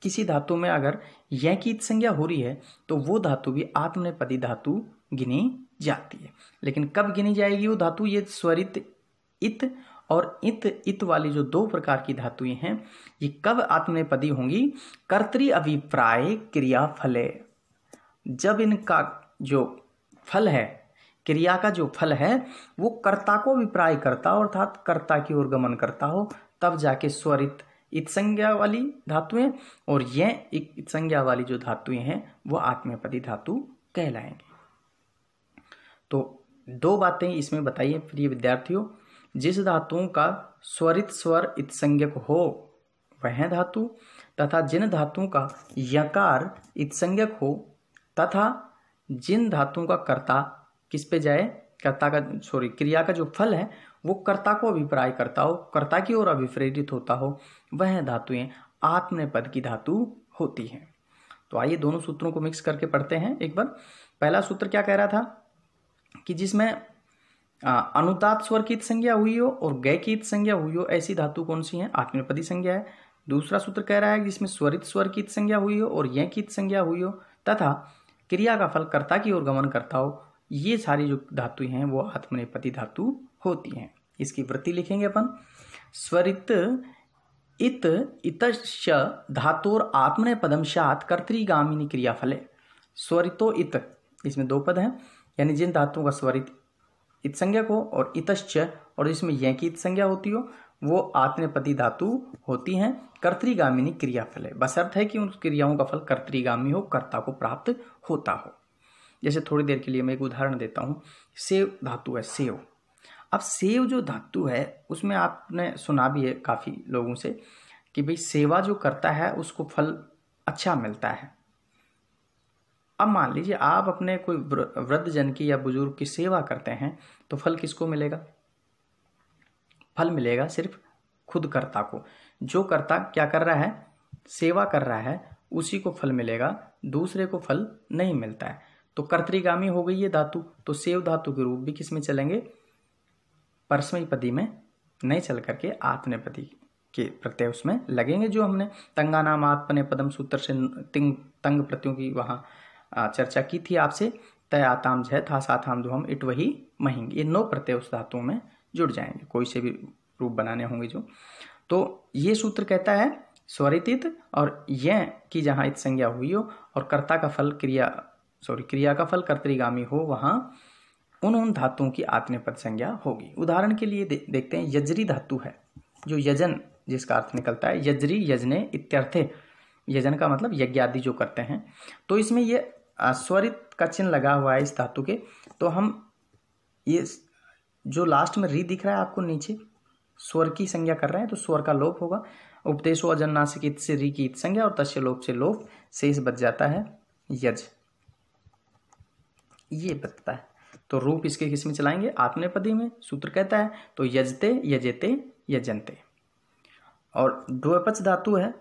किसी धातु में अगर यह की इत संज्ञा हो रही है तो वो धातु भी आत्मनेपदी धातु गिनी जाती है। लेकिन कब गिनी जाएगी वो धातु, ये स्वरित इत और इत वाली जो दो प्रकार की धातुएं हैं ये कब आत्मनेपदी होंगी, कर्तरी अभिप्राय क्रिया फले, जब इनका जो फल है, क्रिया का जो फल है वो कर्ता को अभिप्राय करता हो अर्थात कर्ता की ओर गमन करता हो, तब जाके स्वरित इत संज्ञा वाली धातुएं और यह इत संज्ञा वाली जो धातुएं हैं वो आत्मनेपदी धातु कहलाएंगे। तो दो बातें इसमें बताइए प्रिय विद्यार्थियों, जिस धातुओं का स्वरित स्वर इत संज्ञक हो वह धातु, तथा जिन धातुओं का यकार इत संज्ञक हो, तथा जिन धातुओं का कर्ता किस पे जाए, कर्ता का क्रिया का जो फल है वो कर्ता को अभिप्राय करता हो, कर्ता की ओर अभिप्रेरित होता हो, वह धातुएं आत्मनेपद की धातु होती हैं। तो आइए दोनों सूत्रों को मिक्स करके पढ़ते हैं एक बार। पहला सूत्र क्या कह रहा था कि जिसमें अनुदात स्वर की संज्ञा हुई हो और गय की संज्ञा हुई हो ऐसी धातु कौन सी है, आत्मनेपदी संज्ञा है। दूसरा सूत्र कह रहा है जिसमें स्वरित स्वर की संज्ञा हुई हो और यह की संज्ञा हुई हो तथा क्रिया का फल कर्ता की ओर गमन करता हो, ये सारी जो धातु हैं वो आत्मनेपदी धातु होती हैं। इसकी वृत्ति लिखेंगे अपन। स्वरित इत इतश्च धातोर आत्मनेपदम शात कर्तृगामिनी क्रियाफले। स्वरितो इत, इसमें दो पद हैं, यानी जिन धातुओं का स्वरित इत संज्ञा को और इतश्च और इसमें यह की संज्ञा होती हो वो आत्मनेपदी धातु होती हैं कर्तृगामिनी क्रियाफल है। बस अर्थ है कि उन क्रियाओं का फल कर्तृगामी हो, कर्ता को प्राप्त होता हो। जैसे थोड़ी देर के लिए मैं एक उदाहरण देता हूँ। सेव धातु है, सेव। अब सेव जो धातु है उसमें आपने सुना भी है काफ़ी लोगों से कि भाई सेवा जो करता है उसको फल अच्छा मिलता है। अब मान लीजिए आप अपने कोई वृद्ध जन की या बुजुर्ग की सेवा करते हैं तो फल किसको मिलेगा? फल मिलेगा सिर्फ खुद कर्ता को। जो कर्ता क्या कर रहा है, सेवा कर रहा है, उसी को फल मिलेगा, दूसरे को फल नहीं मिलता है। तो कर्तृगामी हो गई ये धातु। तो सेव धातु के रूप भी किस में चलेंगे? परस्मैपदी में नहीं चल करके आत्मनेपदी के प्रत्यय उसमें लगेंगे। जो हमने तंगानाम आत्मनेपदम सूत्र से तंग प्रत्ययों की वहाँ चर्चा की थी आपसे। तय आताम जय था साथाम दुहम इट वही महिंग, ये 9 प्रत्यय उस धातुओं में जुड़ जाएंगे, कोई से भी रूप बनाने होंगे जो। तो ये सूत्र कहता है स्वरित और यह की जहाँ इत संज्ञा हुई हो और कर्ता का फल क्रिया का फल कर्तृगामी हो, वहाँ उन धातुओं की आत्मनेपद संज्ञा होगी। उदाहरण के लिए देखते हैं यजरी धातु है, जो यजन जिसका अर्थ निकलता है, यजरी यजने इत्यर्थे। यजन का मतलब यज्ञ आदि जो करते हैं। तो इसमें ये स्वरित का चिन्ह लगा हुआ है इस धातु के। तो हम ये जो लास्ट में री दिख रहा है आपको नीचे, स्वर की संज्ञा कर रहे हैं तो स्वर का लोप होगा। उपदेशो अजन्नासिक इत से री की इत संज्ञा और तस्य लोप से लोप, शेष बच जाता है यज, ये बचता है। तो रूप इसके किस में चलाएंगे? आत्मनेपदी में। सूत्र कहता है तो यजते यजेते यजनते। और द्विपच धातु है,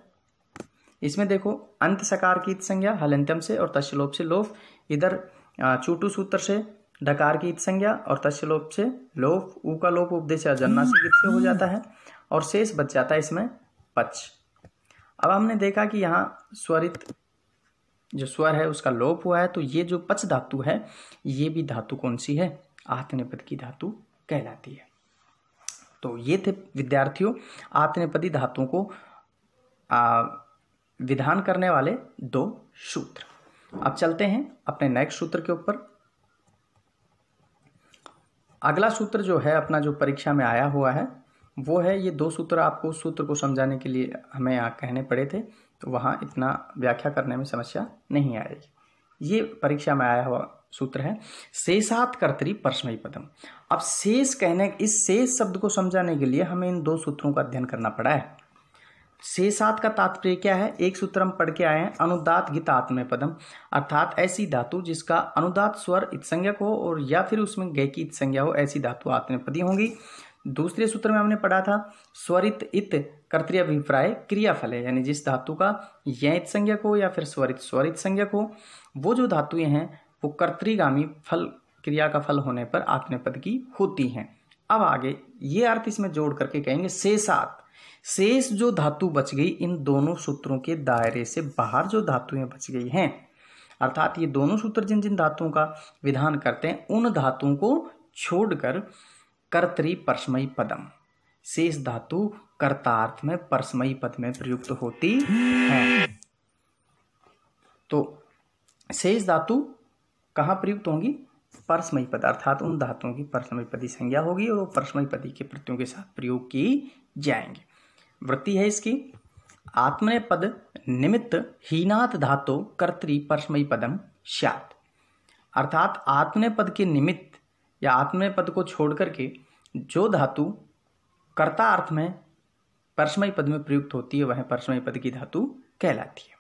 इसमें देखो अंत सकार की इत संज्ञा हलंत्यम से और तस्य लोप से लोप। इधर चूटू सूत्र से डकार की इत संज्ञा और तस्य लोप से लोप, ऊ का लोप उपदेश अजन्नासिक इत से हो जाता है और शेष बच जाता है इसमें पच। अब हमने देखा कि यहाँ स्वरित जो स्वर है उसका लोप हुआ है, तो ये जो पच धातु है ये भी धातु कौन सी है? आत्मनेपद की धातु कहलाती है। तो ये थे विद्यार्थियों आत्मनेपदी धातुओं को विधान करने वाले 2 सूत्र। अब चलते हैं अपने नेक्स्ट सूत्र के ऊपर। अगला सूत्र जो है अपना जो परीक्षा में आया हुआ है वो है ये 2 सूत्र। आपको उस सूत्र को समझाने के लिए हमें यहाँ कहने पड़े थे, तो वहाँ इतना व्याख्या करने में समस्या नहीं आएगी। ये परीक्षा में आया हुआ सूत्र है शेषात कर्तरी परस्मैपदम। अब शेष कहने, इस शेष शब्द को समझाने के लिए हमें इन 2 सूत्रों का अध्ययन करना पड़ा है। शेषात का तात्पर्य क्या है? एक सूत्र हम पढ़ के आए हैं, अनुदात गीत आत्मनेपदम, अर्थात ऐसी धातु जिसका अनुदात स्वर इत संज्ञक हो और या फिर उसमें गय की इत संज्ञा हो, ऐसी धातु आत्मनेपदी होंगी। दूसरे सूत्र में हमने पढ़ा था स्वरित इत कर्तृअभिप्राय क्रियाफल है, यानी जिस धातु का यह इत संज्ञक हो या फिर स्वरित संज्ञक हो, वो जो धातुएं हैं वो कर्तृगामी फल क्रिया का फल होने पर आत्मनेपद की होती हैं। अब आगे ये अर्थ इसमें जोड़ करके कहेंगे शेषात, शेष जो धातु बच गई इन दोनों सूत्रों के दायरे से बाहर जो धातुएं बच गई हैं, अर्थात ये दोनों सूत्र जिन जिन धातुओं का विधान करते हैं उन धातुओं को छोड़कर कर्तरी परस्मयी पदम, शेष धातु कर्तार्थ में परस्मयी पद में प्रयुक्त होती है। तो शेष धातु कहाँ प्रयुक्त होंगी? परस्मयी पद, अर्थात उन धातुओं की परस्मयी पदी संज्ञा होगी और वो परस्मयी पदी के प्रत्ययों के साथ प्रयोग की जाएंगे। वृत्ति है इसकी, आत्मनेपद निमित्त हीनात धातु कर्तरी परस्मयी पदम स्यात्, अर्थात आत्मनेपद के निमित्त या आत्मनेपद को छोड़ करके जो धातु कर्ता अर्थ में परस्मयी पद में प्रयुक्त होती है वह परस्मयी पद की धातु कहलाती है।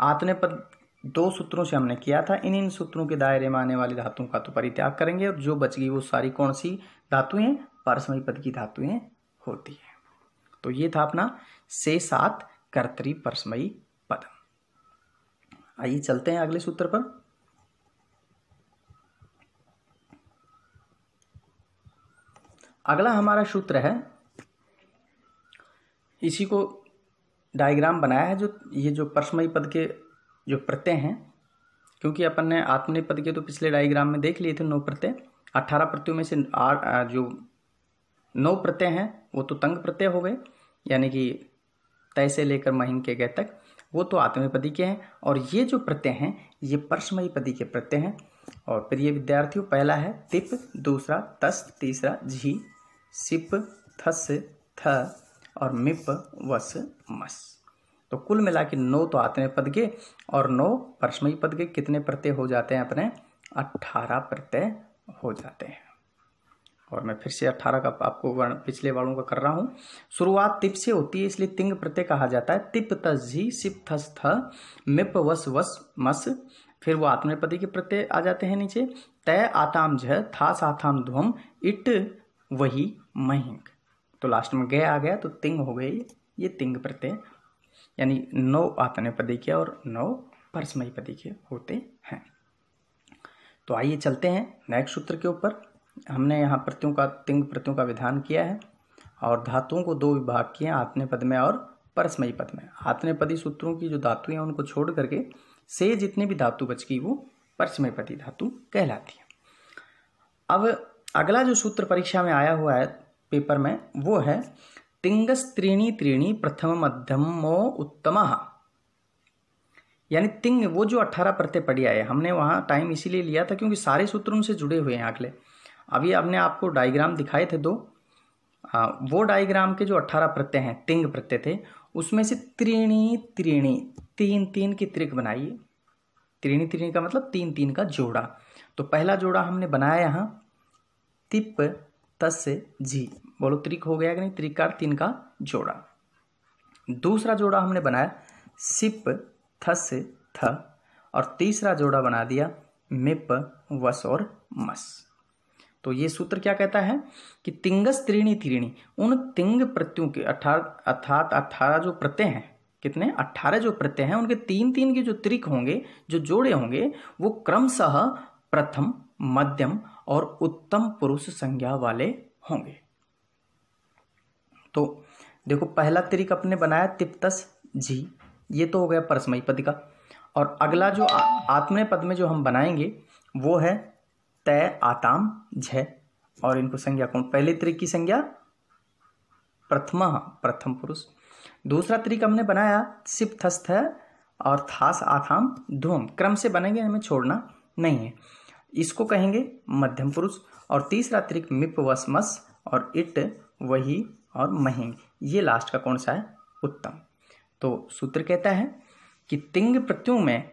आत्मनेपद 2 सूत्रों से हमने किया था। इन सूत्रों के दायरे में आने वाली धातुओं का तो परित्याग करेंगे और जो बच गई वो सारी कौन सी धातुएं? परस्मयी पद की धातुएं होती है। तो ये था अपना शेषात कर्तरी परस्मयी पदम। आइए चलते हैं अगले सूत्र पर। अगला हमारा सूत्र है, इसी को डायग्राम बनाया है, जो ये जो परस्मयी पद के जो प्रत्यय हैं, क्योंकि अपन ने आत्मनेपद पद के तो पिछले डायग्राम में देख लिए थे 9 प्रत्यय। 18 प्रत्ययों में से जो 9 प्रत्यय हैं वो तो तंग प्रत्यय हो गए, यानी कि तय से लेकर महिंग के गए तक, वो तो आत्मनेपदी के हैं। और ये जो प्रत्यय हैं ये परस्मयी पदी के प्रत्यय हैं। और फिर ये विद्यार्थियों, पहला है तिप, दूसरा तस, तीसरा झी, सिप, थस, थ और मिप, वस, मस। तो कुल मिला के 9 तो आत्मनेपद के और 9 परस्मयी पद के कितने प्रत्यय हो जाते हैं अपने? 18 प्रत्यय हो जाते हैं। और मैं फिर से 18 का आपको पिछले वालों का कर रहा हूँ। शुरुआत तिप से होती है, इसलिए तिंग प्रत्यय कहा जाता है। तिप तस झी, सिप थस थ, मिप वस वस मस। फिर वो आत्मनेपदी के प्रत्यय आ जाते हैं नीचे। तय आताम झ, थास आथाम ध्वम, इट वही महिंग। तो लास्ट में गए आ गया तो तिंग हो गई, ये तिंग प्रत्यय, यानी 9 आत्मनेपदी के और 9 परस्मयी पदी के होते हैं। तो आइए चलते हैं नेक्स्ट सूत्र के ऊपर। हमने यहाँ प्रत्ययों का, तिंग प्रत्ययों का विधान किया है और धातुओं को 2 विभाग किए हैं, आत्मनेपद में और परस्मयी पद में। आत्मनेपदी सूत्रों की जो धातु हैं उनको छोड़ करके से जितनी भी धातु बच गई वो परस्मयी पदी धातु कहलाती है। अब अगला जो सूत्र परीक्षा में आया हुआ है पेपर में, वो है तिंगस त्रीणी त्रीणी प्रथम मध्यमो उत्तमः। यानी तिंग, वो जो 18 प्रत्यय पढ़ी आए, हमने वहाँ टाइम इसीलिए लिया था क्योंकि सारे सूत्र उनसे जुड़े हुए हैं अगले। अभी हमने आपको डायग्राम दिखाए थे 2, वो डायग्राम के जो 18 प्रत्यय हैं, तिंग प्रत्यय थे, उसमें से त्रीणी त्रीणी, 3-3 की त्रिक बनाइए। त्रीणी त्रीणी का मतलब 3-3 का जोड़ा। तो पहला जोड़ा हमने बनाया यहाँ तिप तस झी, बोलो त्रिक हो गया कि नहीं? त्रिकार 3 का जोड़ा। दूसरा जोड़ा हमने बनाया सिप थस थ, और तीसरा जोड़ा बना दिया मिप वस और मस। तो ये सूत्र क्या कहता है कि तिंगस त्रीणी त्रीणी, उन तिंग प्रत्ययों के अर्थात 18 जो प्रत्यय हैं, कितने? 18 जो प्रत्यय हैं, उनके 3-3 के जो त्रिक होंगे, जो जोड़े होंगे, वो क्रमशः प्रथम, मध्यम और उत्तम पुरुष संज्ञा वाले होंगे। तो देखो, पहला त्रिक अपने बनाया तिप्तस झी, ये तो हो गया परस्मयी पद का। और अगला जो आत्मनेपद में जो हम बनाएंगे वो है तय आताम झ, और इनको संज्ञा कौन? पहले त्रिक की संज्ञा प्रथमा, प्रथम पुरुष। दूसरा त्रिक हमने बनाया सिप थस्थ और थास आथाम धूम, क्रम से बनेंगे, हमें छोड़ना नहीं है, इसको कहेंगे मध्यम पुरुष। और तीसरा त्रिक मिप वस मस और इट वही और महिंग, ये लास्ट का कौन सा है? उत्तम। तो सूत्र कहता है कि तिंग प्रत्ययों में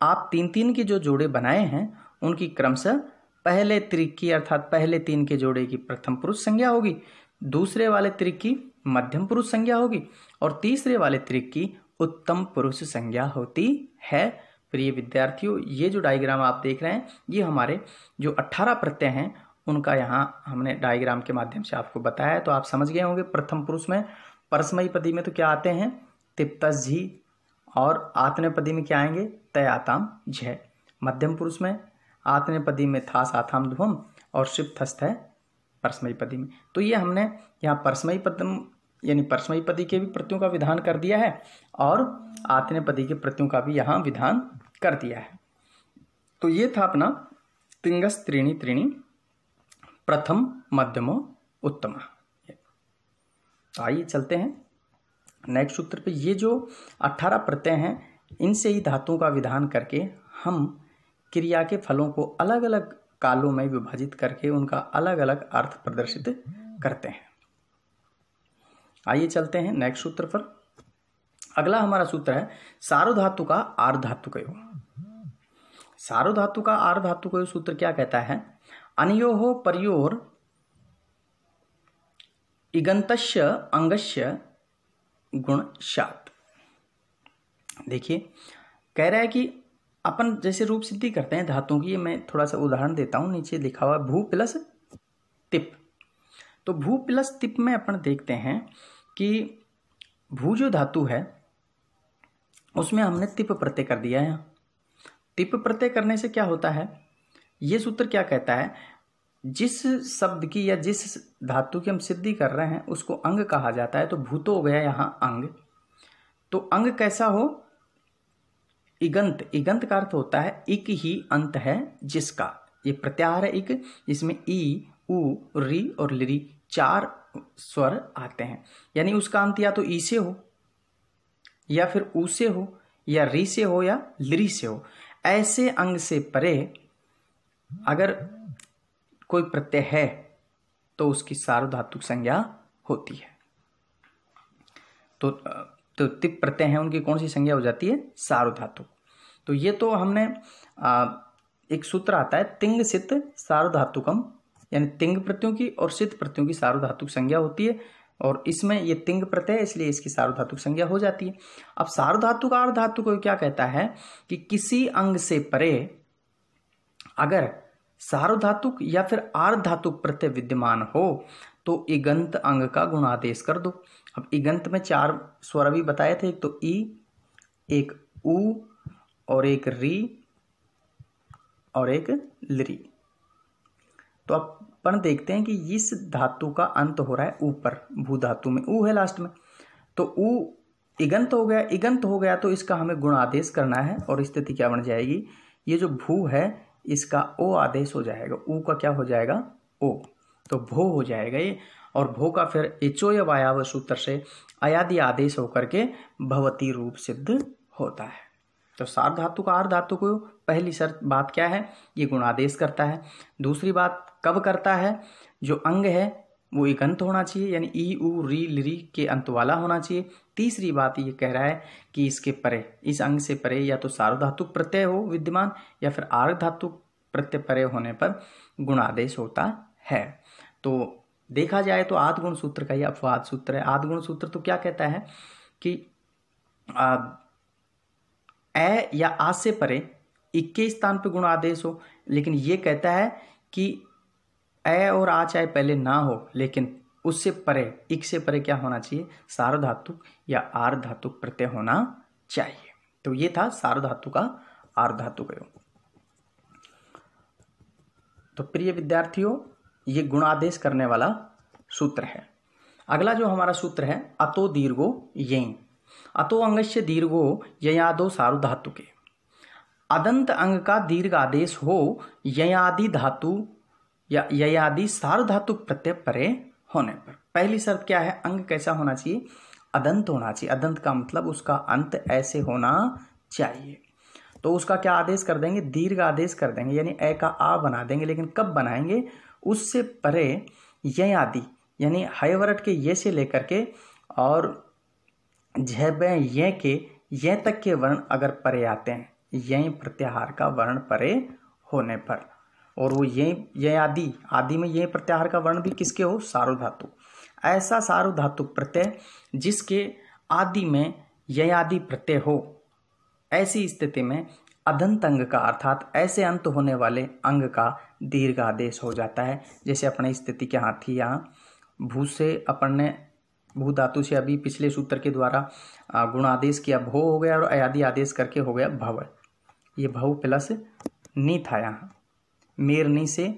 आप 3-3 के जो जोड़े बनाए हैं उनकी क्रमशः पहले त्रिक की, अर्थात पहले 3 के जोड़े की प्रथम पुरुष संज्ञा होगी, दूसरे वाले त्रिक की मध्यम पुरुष संज्ञा होगी और तीसरे वाले त्रिक की उत्तम पुरुष संज्ञा होती है। प्रिय विद्यार्थियों, ये जो डायग्राम आप देख रहे हैं, ये हमारे जो 18 प्रत्यय हैं उनका यहाँ हमने डायग्राम के माध्यम से आपको बताया है। तो आप समझ गए होंगे प्रथम पुरुष में परस्मयी पदी में तो क्या आते हैं? तिप्तस झी, और आत्मनेपदी में क्या आएंगे? तय आताम झ। मध्यम पुरुष में आत्मनेपदी में थास आथाम ध्वम और शिप थस्त है परस्मयी पदी में। तो ये हमने यहाँ परस्मयी पद यानी परस्मयी पदी के भी प्रत्ययों का विधान कर दिया है और आत्मनेपदी के प्रत्ययों का भी यहाँ विधान कर दिया है। तो ये था अपना तिंगस त्रीणी त्रीणी प्रथम मध्यमो उत्तम। तो आइए चलते हैं नेक्स्ट सूत्र पे। ये जो 18 प्रत्यय हैं, इनसे ही धातुओं का विधान करके हम क्रिया के फलों को अलग अलग कालों में विभाजित करके उनका अलग अलग अर्थ प्रदर्शित करते हैं। आइए चलते हैं नेक्स्ट सूत्र पर। अगला हमारा सूत्र है सार्वधातु का आर्धातुकयो। सार्वधातु का आर्धातुकयो सूत्र क्या कहता है? अनयोः परयोर इगन्तस्य अंगस्य गुणशात्। देखिए, कह रहा है कि अपन जैसे रूप सिद्धि करते हैं धातुओं की, मैं थोड़ा सा उदाहरण देता हूं। नीचे लिखा हुआ भू प्लस तिप। तो भू प्लस तिप में अपन देखते हैं कि भू जो धातु है उसमें हमने तिप प्रत्यय कर दिया है तिप प्रत्यय करने से क्या होता है, ये सूत्र क्या कहता है, जिस शब्द की या जिस धातु की हम सिद्धि कर रहे हैं उसको अंग कहा जाता है। तो भूतो हो गया यहाँ अंग। तो अंग कैसा हो, इगंत। इगंत का अर्थ होता है इक ही अंत है जिसका। ये प्रत्याहार है इक, जिसमें ई, उ, री और लिरी 4 स्वर आते हैं। यानी उसका अंत या तो ई से हो या फिर ऊ से हो या री से हो या लिरी से हो। ऐसे अंग से परे अगर कोई प्रत्यय है तो उसकी सार्वधातुक संज्ञा होती है। तो तिप प्रत्यय है उनकी कौन सी संज्ञा हो जाती है, सार्वधातुक। तो ये तो हमने एक सूत्र आता है तिंग सित सार्वधातुकम, यानी तिंग प्रत्ययों की और सित प्रत्ययों की सार्वधातुक संज्ञा होती है। और इसमें ये तिंग प्रत्यय है इसलिए इसकी सार्वधातुक संज्ञा हो जाती है। अब सार्वधातुक आर्धातुक को क्या कहता है कि किसी अंग से परे अगर सार्वधातुक या फिर आर्धातुक प्रत्यय विद्यमान हो तो इगंत अंग का गुणादेश कर दो। अब इगंत में 4 स्वर अभी बताए थे, एक तो ई, एक उ और एक री और एक लिरी। तो अपन देखते हैं कि इस धातु का अंत हो रहा है ऊपर, भू धातु में ऊ है लास्ट में। तो ऊ इगंत हो गया, इगंत हो गया तो इसका हमें गुण आदेश करना है। और स्थिति क्या बन जाएगी, ये जो भू है इसका ओ आदेश हो जाएगा, ऊ का क्या हो जाएगा, ओ। तो भो हो जाएगा ये। और भो का फिर एचो या वायाव सूत्र से अयादि आदेश होकर के भवती रूप सिद्ध होता है। तो सार्वधातु का आर्धातु को पहली शर्त बात क्या है, ये गुणादेश करता है। दूसरी बात कब करता है, जो अंग है वो इगंत होना चाहिए, यानी ई, उ, री, लिरी के अंत वाला होना चाहिए। तीसरी बात ये कह रहा है कि इसके परे, इस अंग से परे या तो सार्वधातुक प्रत्यय हो विद्यमान या फिर आर्धातुक प्रत्यय परे होने पर गुणादेश होता है। तो देखा जाए तो आद्गुण सूत्र का ये अपवाद सूत्र है। आद्गुण सूत्र तो क्या कहता है कि ए या आ से परे इक के स्थान पे गुण आदेश हो, लेकिन ये कहता है कि ए और आ चाहे पहले ना हो लेकिन उससे परे, इक से परे क्या होना चाहिए, सार्वधातुक या आर्धातुक प्रत्यय होना चाहिए। तो ये था सार्वधातु का आर्धातुक योग। तो प्रिय विद्यार्थियों, ये गुणादेश करने वाला सूत्र है। अगला जो हमारा सूत्र है अतो दीर्घो यहीं। अतो अंगस्य दीर्घो ययादो सार्वधातुके। अदंत अंग का दीर्घ आदेश हो ययादि धातु या ययादि सार्वधातुक प्रत्यय परे होने पर। पहली शर्त क्या है, अंग कैसा होना चाहिए, अदंत होना चाहिए। अदंत का मतलब उसका अंत ऐसे होना चाहिए। तो उसका क्या आदेश कर देंगे, दीर्घ आदेश कर देंगे, यानी ए का आ बना देंगे। लेकिन कब बनाएंगे, उससे परे ययादि यानी हयवरट के ये से लेकर के और झ ये के ये तक के वर्ण अगर परे आते हैं, यहीं प्रत्याहार का वर्ण परे होने पर, और वो ये आदि में ये प्रत्याहार का वर्ण भी किसके हो, सार्वधातु। ऐसा सार्वधातुक प्रत्यय जिसके आदि में ययादि प्रत्यय हो, ऐसी स्थिति में अदंत अंग का अर्थात ऐसे अंत होने वाले अंग का दीर्घ आदेश हो जाता है। जैसे अपनी स्थिति क्या थी, यहाँ भू से अपन ने भू धातु से अभी पिछले सूत्र के द्वारा गुण आदेश किया, भो हो गया और अयादि आदेश करके हो गया भव। ये भव प्लस नी था, यहाँ मेर नी से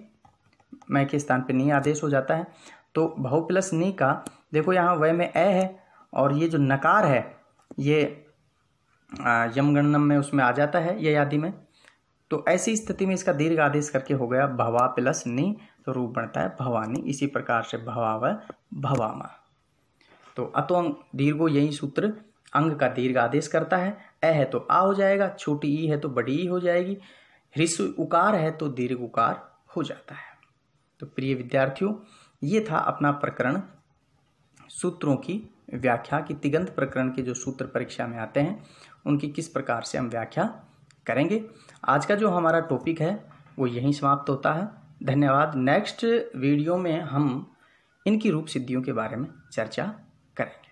मैं के स्थान पे नी आदेश हो जाता है। तो भव प्लस नी का देखो यहाँ वह में ए है और ये जो नकार है ये यमगणनम में उसमें आ जाता है ये आदि में। तो ऐसी स्थिति में इसका दीर्घ आदेश करके हो गया भवा प्लस नी, तो रूप बनता है भवानी। इसी प्रकार से भवाव भवामा। तो अतो दीर्घो यही सूत्र अंग का दीर्घ आदेश करता है। ए है तो आ हो जाएगा, छोटी ई है तो बड़ी ई हो जाएगी, ह्रस्व उकार है तो दीर्घ उकार हो जाता है। तो प्रिय विद्यार्थियों, ये था अपना प्रकरण सूत्रों की व्याख्या की। तिगंत प्रकरण के जो सूत्र परीक्षा में आते हैं उनकी किस प्रकार से हम व्याख्या करेंगे। आज का जो हमारा टॉपिक है वो यहीं समाप्त होता है। धन्यवाद। नेक्स्ट वीडियो में हम इनकी रूप सिद्धियों के बारे में चर्चा करेंगे।